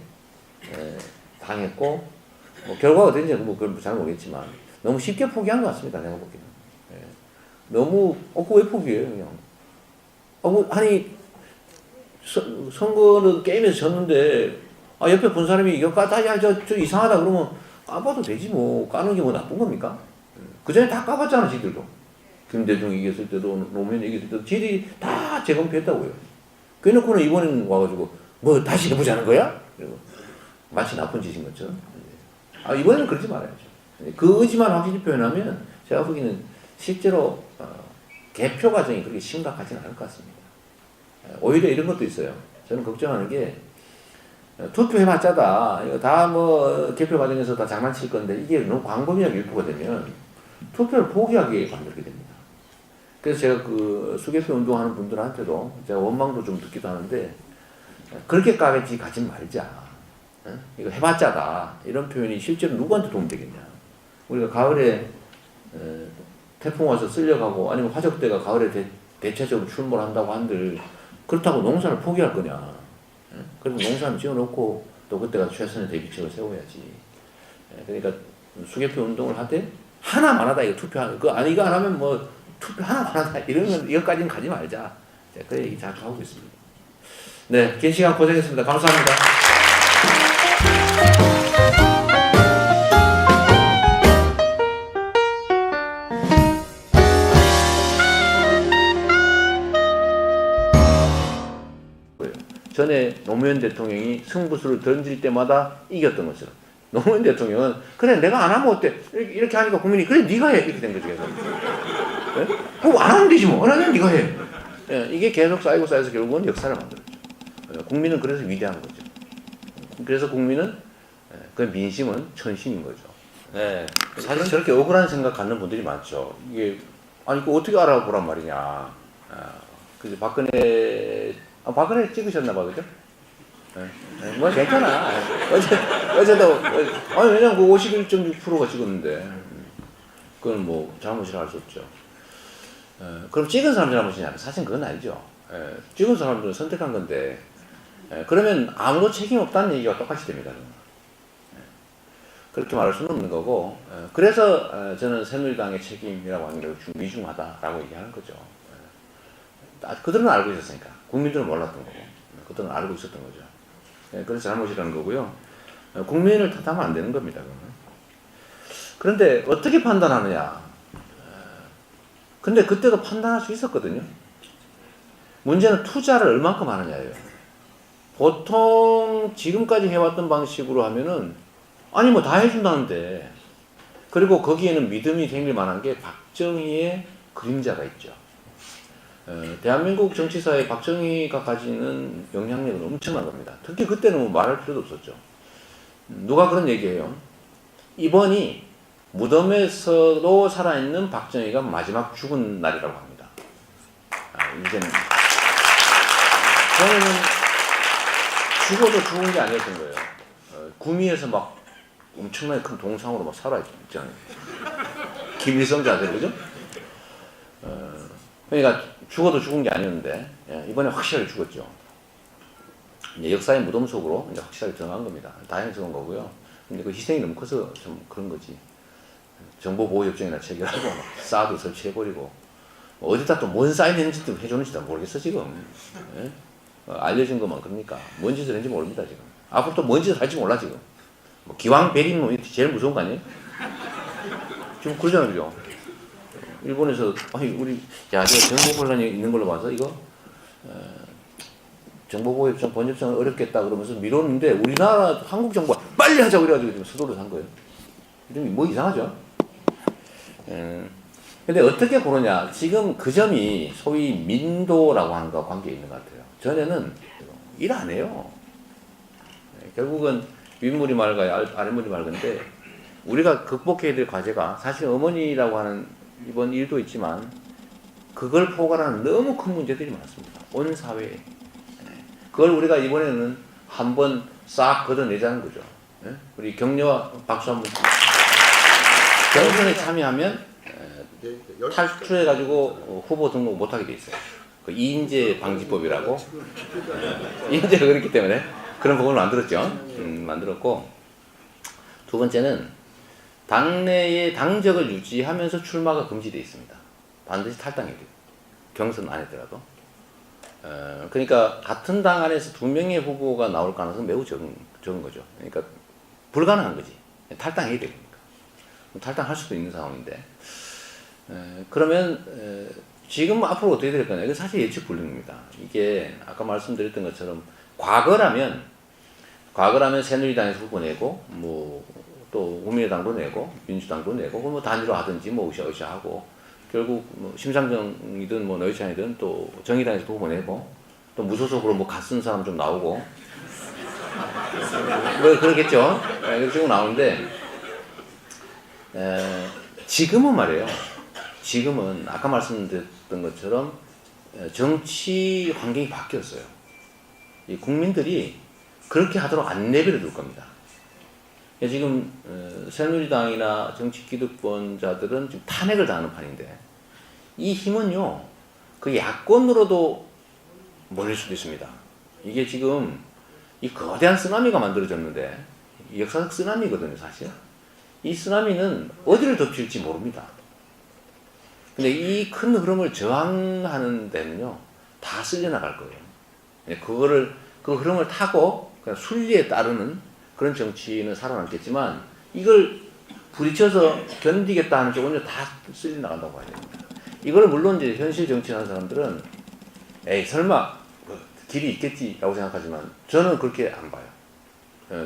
당했고 뭐 결과가 어땠는지 뭐 그걸 잘 모르겠지만 너무 쉽게 포기한 것 같습니다. 내가 보기에는. 예. 너무 그거 왜 포기해요 그냥. 아니 선거는 게임에서 졌는데 옆에 본 사람이 이거 까다 저 이상하다 그러면 까봐도 되지 뭐. 까는 게 뭐 나쁜 겁니까? 그 전에 다 까봤잖아 지들도. 김 대중이 이겼을 때도 노무현 이겼을 때도 지들이 다 재검표했다고요. 그래놓고는 이번엔 와가지고 뭐 다시 해보자는 거야? 그리고 마치 나쁜 짓인 것처럼. 이번에는 그러지 말아야죠. 그 의지만 확실히 표현하면 제가 보기에는 실제로 개표 과정이 그렇게 심각하지는 않을 것 같습니다. 오히려 이런 것도 있어요. 저는 걱정하는 게 투표해봤자다. 이거 다 뭐 개표 과정에서 다 장난칠 건데 이게 너무 광범위하게 유포가 되면 투표를 포기하게 만들게 됩니다. 그래서 제가 그 수개표 운동하는 분들한테도 제가 원망도 좀 듣기도 하는데 그렇게까지 가지 말자. 이거 해봤자다. 이런 표현이 실제로 누구한테 도움 되겠냐. 우리가 가을에 태풍 와서 쓸려가고 아니면 화적대가 가을에 대체적으로 출몰한다고 한들 그렇다고 농사를 포기할 거냐. 그래서 농사는 지어놓고 또 그때가 최선의 대비책을 세워야지. 그러니까 수개표 운동을 하되 하나만 하다 이거 투표하는 이거 안 하면 뭐 투표 하나만 하다 이러면 이것까지는 가지 말자. 그 얘기 자주 하고 있습니다. 네, 긴 시간 고생했습니다. 감사합니다. 전에 노무현 대통령이 승부수를 던질 때마다 이겼던 것처럼 노무현 대통령은 그래 내가 안 하면 어때 이렇게 하니까 국민이 그래 네가 해 이렇게 된 거죠. 계속. 네? 안 하면 되지 뭐. 안 하면 네가 해. 예, 이게 계속 쌓여서 결국은 역사를 만들었죠. 국민은 그래서 위대한 거죠. 그래서 국민은 그 민심은 천신인 거죠. 네. 사실 저렇게 억울한 생각 갖는 분들이 많죠. 이게 아니 이거 어떻게 알아보란 말이냐. 그래서 박근혜 찍으셨나 봐, 그죠? 뭐 괜찮아. 어제도 아니 왜냐면 그 51.6%가 찍었는데 그건 뭐 잘못이라 할 수 없죠. 그럼 찍은 사람 잘못이냐? 사실 그건 아니죠. 찍은 사람들은 선택한 건데 그러면 아무도 책임 없다는 얘기가 똑같이 됩니다. 그렇게 말할 수는 없는 거고 그래서 저는 새누리당의 책임이라고 하는 게 위중하다라고 얘기하는 거죠. 그들은 알고 있었으니까 국민들은 몰랐던 거고 그들은 알고 있었던 거죠. 그래서 잘못이라는 거고요. 국민을 탓하면 안 되는 겁니다. 그런데 어떻게 판단하느냐? 근데 그때도 판단할 수 있었거든요. 문제는 투자를 얼만큼 하느냐예요. 보통 지금까지 해왔던 방식으로 하면은 아니 뭐 다 해준다는데 그리고 거기에는 믿음이 생길 만한 게 박정희의 그림자가 있죠. 대한민국 정치사에 박정희가 가지는 영향력은 엄청난 겁니다. 특히 그때는 뭐 말할 필요도 없었죠. 누가 그런 얘기해요. 이번이 무덤에서도 살아있는 박정희가 마지막 죽은 날이라고 합니다. 이제는 저는 죽어도 죽은 게 아니었던 거예요. 구미에서 막 엄청나게 큰 동상으로 막 살아있잖아요. 김일성 자세로, 그죠? 그러니까 죽어도 죽은 게 아니었는데 이번에 확실하게 죽었죠. 이제 역사의 무덤 속으로 이제 확실하게 들어간 겁니다. 다행스러운 거고요. 근데 그 희생이 너무 커서 좀 그런 거지. 정보보호협정이나 체결하고 사드 설치해버리고 어디다 또 뭔 사인 했는지도 해줬는지도 모르겠어 지금. 알려진 것만 그러니까 뭔 짓을 했는지 모릅니다 지금. 앞으로 또 뭔 짓을 할지 몰라 지금. 뭐 기왕 배림 뭐 제일 무서운 거 아니에요? 지금 그러잖아요, 그죠? 일본에서 아니 우리 야 저 정보 혼란이 있는 걸로 봐서 이거 정보보호협정 번협정은 어렵겠다 그러면서 미뤘는데 우리나라 한국 정부가 빨리 하자고 그래가지고 지금 서두를 한 거예요. 좀 뭐 이상하죠? 근데 어떻게 보느냐 지금 그 점이 소위 민도라고 하는 것과 관계가 있는 것 같아요. 전에는 일 안 해요. 결국은 윗물이 맑아야 아랫물이 맑은데 우리가 극복해야 될 과제가 사실 어머니라고 하는 이번 일도 있지만 그걸 포괄하는 너무 큰 문제들이 많습니다. 온 사회에. 그걸 우리가 이번에는 한번 싹 걷어내자는 거죠. 우리 격려와 박수 한번. 경선에 참여하면 탈출해가지고 후보 등록 못하게 돼 있어요. 그 이인재 방지법이라고. 이인재가 그랬기 때문에 그런 법을 만들었죠. 만들었고, 두 번째는 당내의 당적을 유지하면서 출마가 금지되어 있습니다. 반드시 탈당해야 돼요. 경선 안 했더라도. 그러니까 같은 당 안에서 두 명의 후보가 나올 가능성은 매우 적은 거죠. 그러니까 불가능한 거지. 탈당해야 되니까. 탈당할 수도 있는 상황인데. 그러면 지금 앞으로 어떻게 될 거냐. 이거 사실 예측 불능입니다. 이게 아까 말씀드렸던 것처럼 과거라면 새누리당에서 후보 내고 또 국민의당도 내고 민주당도 내고 뭐 단일화 하든지 뭐 으쌰으쌰 하고 결국 뭐 심상정이든 뭐 노회찬이든 또 정의당에서 후보 내고 또 무소속으로 뭐 갓쓴 사람 좀 나오고 뭐 그러겠죠. 그렇게 나오는데 지금은 말이에요. 지금은 아까 말씀드렸던 것처럼 정치 환경이 바뀌었어요. 이 국민들이 그렇게 하도록 안 내버려 둘 겁니다. 지금 새누리당이나 정치 기득권자들은 지금 탄핵을 당하는 판인데 이 힘은요 그 야권으로도 몰릴 수도 있습니다. 이게 지금 이 거대한 쓰나미가 만들어졌는데 역사적 쓰나미거든요 사실. 이 쓰나미는 어디를 덮칠지 모릅니다. 근데 이 큰 흐름을 저항하는 데는요 다 쓸려나갈 거예요. 그 흐름을 타고 그냥 순리에 따르는 그런 정치는 살아남겠지만 이걸 부딪혀서 견디겠다 하는 쪽은요 다 쓸려나간다고 봐야 됩니다. 이걸 물론 이제 현실 정치하는 사람들은 에이 설마 길이 있겠지라고 생각하지만 저는 그렇게 안 봐요.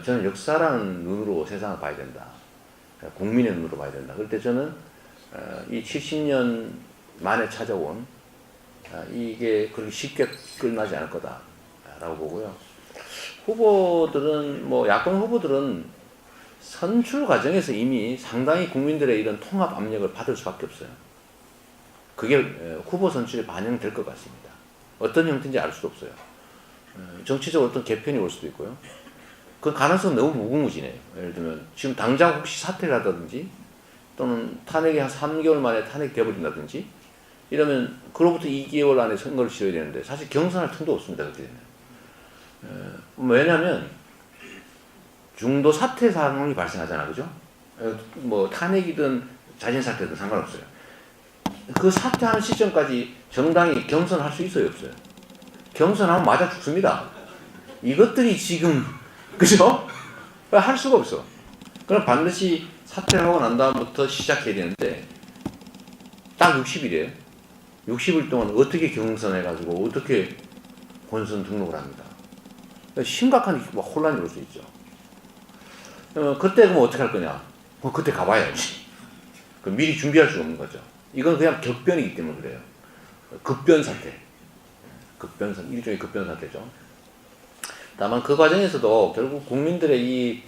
저는 역사라는 눈으로 세상을 봐야 된다. 국민의 눈으로 봐야 된다. 그럴 때 저는 이 70년 만에 찾아온 이게 그렇게 쉽게 끝나지 않을 거다라고 보고요. 후보들은 야권 후보들은 선출 과정에서 이미 상당히 국민들의 이런 통합 압력을 받을 수밖에 없어요. 그게 후보 선출에 반영될 것 같습니다. 어떤 형태인지 알 수도 없어요. 정치적으로 어떤 개편이 올 수도 있고요. 그 가능성은 너무 무궁무진해요. 예를 들면 지금 당장 혹시 사퇴를 하다든지 또는 탄핵이 한 3개월 만에 탄핵되어버린다든지 이러면 그로부터 2개월 안에 선거를 치러야 되는데 사실 경선할 틈도 없습니다. 그렇게 되면. 왜냐하면 중도 사퇴 상황이 발생하잖아, 그죠? 뭐 탄핵이든 자진 사퇴든 상관없어요. 그 사퇴하는 시점까지 정당이 경선할 수 있어요, 없어요? 경선하면 맞아 죽습니다. 이것들이 지금 그죠? 할 수가 없어. 그럼 반드시 사퇴를 하고 난 다음부터 시작해야 되는데 딱 60일이에요. 60일 동안 어떻게 경선해가지고 어떻게 본선 등록을 합니다. 심각한 혼란이 올 수 있죠. 그때 그럼 어떻게 할 거냐? 그때 가봐야지. 미리 준비할 수가 없는 거죠. 이건 그냥 격변이기 때문에 그래요. 급변 사태. 일종의 급변 사태죠. 다만 그 과정에서도 결국 국민들의 이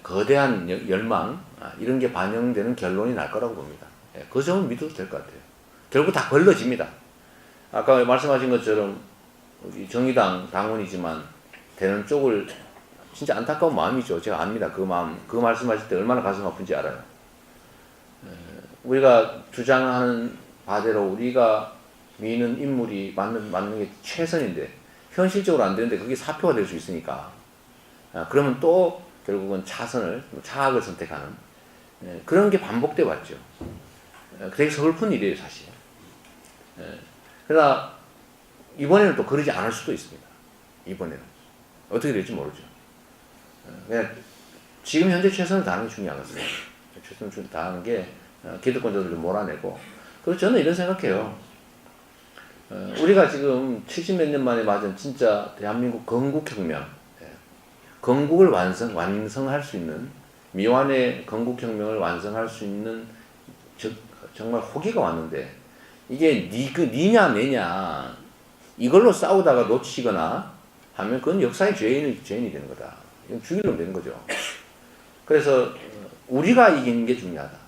거대한 열망 이런 게 반영되는 결론이 날 거라고 봅니다. 그 점은 믿어도 될 것 같아요. 결국 다 걸러집니다. 아까 말씀하신 것처럼 우리 정의당 당원이지만 되는 쪽을 진짜 안타까운 마음이죠. 제가 압니다. 그 마음. 그 말씀하실 때 얼마나 가슴 아픈지 알아요. 우리가 주장하는 바대로 우리가 미는 인물이 맞는 게 최선인데 현실적으로 안 되는데 그게 사표가 될 수 있으니까 그러면 또 결국은 차악을 선택하는 그런 게 반복돼 왔죠. 되게 서글픈 일이에요 사실. 그러나 이번에는 또 그러지 않을 수도 있습니다. 이번에는 어떻게 될지 모르죠. 그냥 지금 현재 최선을 다하는 게 중요한 것입니다. 최선을 다하는 게 기득권자들을 몰아내고 그리고 저는 이런 생각해요. 우리가 지금 70몇 년 만에 맞은 진짜 대한민국 건국혁명, 건국을 완성할 수 있는 미완의 건국혁명을 완성할 수 있는 정말 호기가 왔는데 이게 니냐 내냐 이걸로 싸우다가 놓치거나 하면 그건 역사의 죄인이 되는 거다. 이건 죽이려면 되는 거죠. 그래서 우리가 이기는 게 중요하다.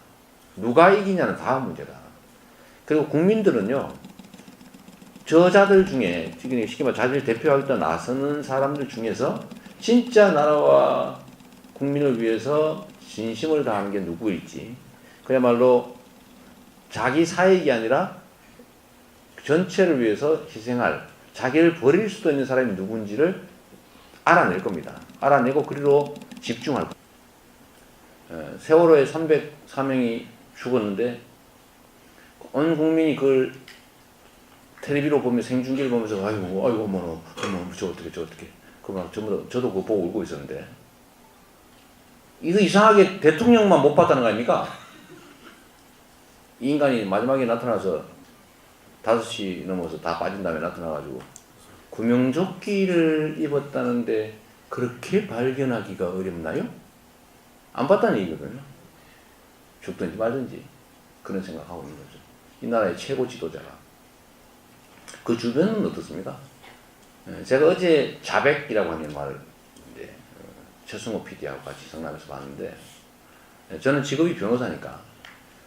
누가 이기냐는 다음 문제다. 그리고 국민들은요, 저자들 중에, 쉽게 말해 자기를 대표하겠다 나서는 사람들 중에서 진짜 나라와 국민을 위해서 진심을 다하는 게 누구일지, 그야말로 자기 사익이 아니라 전체를 위해서 희생할, 자기를 버릴 수도 있는 사람이 누군지를 알아낼 겁니다. 알아내고 그리로 집중할 겁니다. 세월호에 304명이 죽었는데 온 국민이 그걸 텔레비로 보면 생중계를 보면서 아이고 어머 저 어떻게 그만 전부 다 저도 그거 보고 울고 있었는데, 이거 이상하게 대통령만 못 봤다는 거 아닙니까? 이 인간이 마지막에 나타나서 5시 넘어서 다 빠진 다음에 나타나가지고 구명조끼를 입었다는데 그렇게 발견하기가 어렵나요? 안 봤다는 얘기거든요. 죽든지 말든지 그런 생각하고 있는 거죠. 이 나라의 최고 지도자가. 그 주변은 어떻습니까? 제가 어제 자백이라고 하는 말을 최승호 PD하고 같이 성남에서 봤는데, 저는 직업이 변호사니까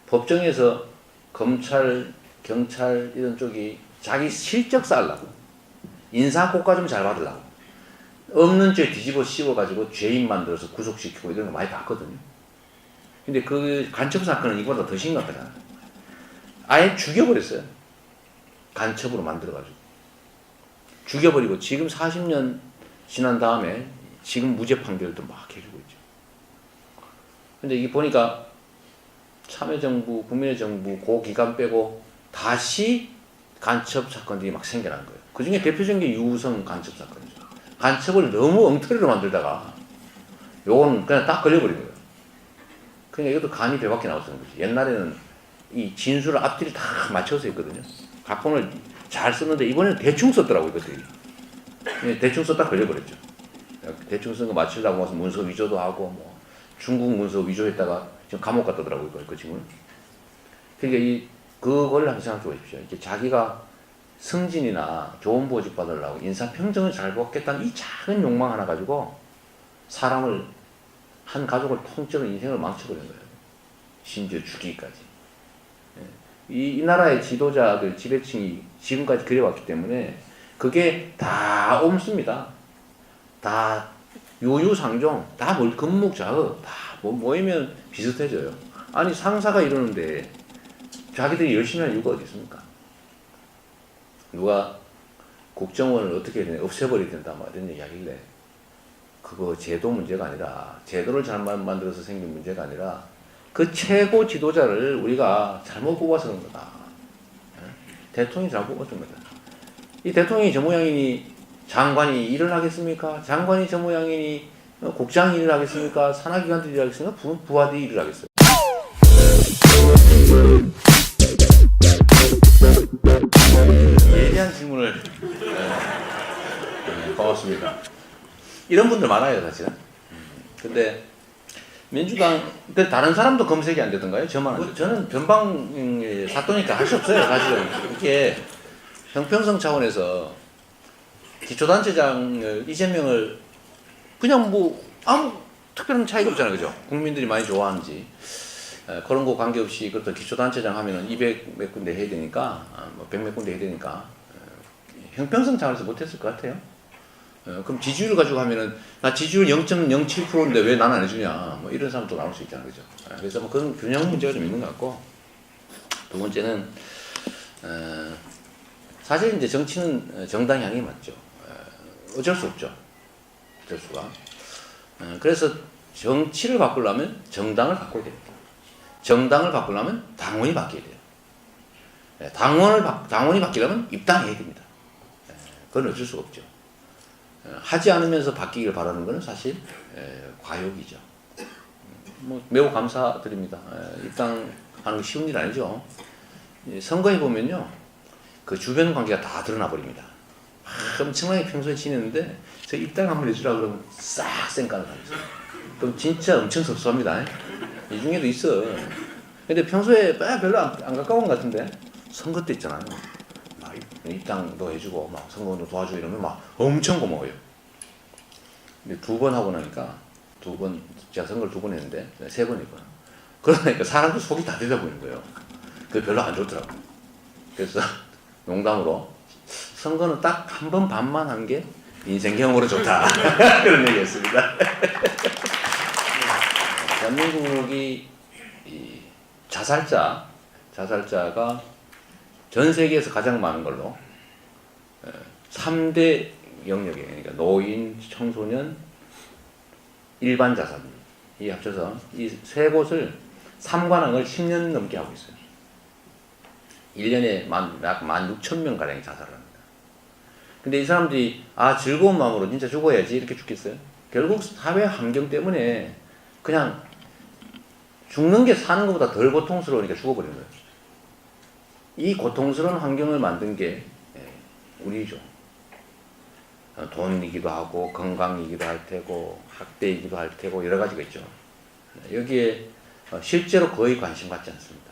법정에서 검찰, 경찰 이런 쪽이 자기 실적 쌓으려고, 인사고과 좀 잘 받으려고 없는 죄 뒤집어 씌워가지고 죄인 만들어서 구속시키고 이런 거 많이 봤거든요. 근데 그 간첩 사건은 이거보다 더 심각하잖아요. 아예 죽여버렸어요. 간첩으로 만들어가지고 죽여버리고 지금 40년 지난 다음에 지금 무죄 판결도 막 해주고 있죠. 근데 이게 보니까 참여정부, 국민의 정부 그 기간 빼고 다시 간첩 사건들이 막 생겨난 거예요. 그 중에 대표적인 게 유우성 간첩 사건이죠. 간첩을 너무 엉터리로 만들다가 요건 그냥 딱 걸려버린 거예요. 그러니까 이것도 간이 배밖에 나왔던 거지. 옛날에는 이 진술을 앞뒤를 다 맞춰서 했거든요. 각본을 잘 썼는데 이번에는 대충 썼더라고요, 이것들이. 대충 썼다 걸려버렸죠. 대충 쓴 거 맞추려고 와서 문서 위조도 하고, 뭐, 중국 문서 위조했다가 지금 감옥 갔다더라고요, 그 친구는. 그러니까 그걸 한번 생각해 보십시오. 이게 자기가 승진이나 좋은 보직 받으려고 인사평정을 잘 받겠다는 이 작은 욕망 하나 가지고 사람을, 한 가족을 통째로 인생을 망쳐버린 거예요. 심지어 죽이기까지. 이 나라의 지도자들, 지배층이 지금까지 그래왔기 때문에 그게 다 옴습니다. 다 유유상종, 다 금묵자업, 다 모이면 비슷해져요. 아니 상사가 이러는데 자기들이 열심히 할 이유가 어디 있습니까? 누가 국정원을 어떻게 해야 되냐, 없애버려야 된다, 뭐 이런 얘기 하길래, 그거 제도 문제가 아니라, 제도를 잘못 만들어서 생긴 문제가 아니라 그 최고 지도자를 우리가 잘못 뽑아서 그런 거다. 대통령이 잘못 뽑았던 거다. 이 대통령이 저 모양이니 장관이 일을 하겠습니까? 장관이 저 모양이니 국장이 일을 하겠습니까? 산하기관들이 일을 하겠습니까? 부하들이 일을 하겠어요. 예리한 질문을 고맙습니다. 이런 분들 많아요, 사실은. 근데 민주당, 다른 사람도 검색이 안 되던가요? 저만 안 돼요. 저는 변방 사또니까 할 수 없어요, 사실은. 이게 형평성 차원에서 기초단체장 이재명을 그냥 뭐 아무 특별한 차이가 없잖아요, 그죠? 국민들이 많이 좋아하는지. 그런 거 관계없이 그렇다 기초단체장 하면은 200 몇 군데 해야 되니까, 뭐 100 몇 군데 해야 되니까, 형평성 차원에서 못했을 것 같아요. 그럼 지지율을 가지고 하면은 나 지지율 0.07%인데 왜 난 안 해주냐, 뭐 이런 사람도 나올 수 있잖아요, 그죠? 그래서 뭐 그런 균형 문제가 좀 있는 것 같고, 두 번째는 사실 이제 정치는 정당 향이 맞죠. 어쩔 수 없죠. 어쩔 수가. 그래서 정치를 바꾸려면 정당을 바꿔야 됩니다. 정당을 바꾸려면 당원이 바뀌어야 돼요. 당원이 바뀌려면 입당해야 됩니다. 그건 어쩔 수가 없죠. 하지 않으면서 바뀌기를 바라는 것은 사실 과욕이죠. 뭐 매우 감사드립니다. 입당하는 게 쉬운 일 아니죠. 선거해 보면요, 그 주변 관계가 다 드러나 버립니다. 엄청나게 평소에 지냈는데 저 입당 한번 해주라 그러면 싹 쌩까는 사람이 있어요. 그럼 진짜 엄청 섭섭합니다. 이 중에도 있어. 근데 평소에 별로 안 가까운 것 같은데 선거 때 있잖아요. 막 입당도 해주고 막 선거운동 도와주고 이러면 막 엄청 고마워요. 근데 2번 하고 나니까 제가 선거를 2번 했는데 3번 했거든요. 그러니까 사람도 속이 다 들려 보이는 거예요. 그게 별로 안 좋더라고요. 그래서 농담으로 선거는 딱 한 번 반만 한 게 인생 경험으로 좋다. 그런 얘기였습니다. 대한민국이 이 자살자가 전 세계에서 가장 많은 걸로 3대 영역에 그러니까 노인, 청소년, 일반 자살 이 합쳐서 이 세 곳을 3관왕을 10년 넘게 하고 있어요. 1년에 약 16,000명 가량이 자살을 합니다. 근데 이 사람들이 즐거운 마음으로 진짜 죽어야지 이렇게 죽겠어요? 결국 사회 환경 때문에 그냥 죽는 게 사는 것보다 덜 고통스러우니까 죽어버리는 거예요. 이 고통스러운 환경을 만든 게 우리죠. 돈이기도 하고 건강이기도 할 테고 학대이기도 할 테고 여러 가지가 있죠. 여기에 실제로 거의 관심 갖지 않습니다.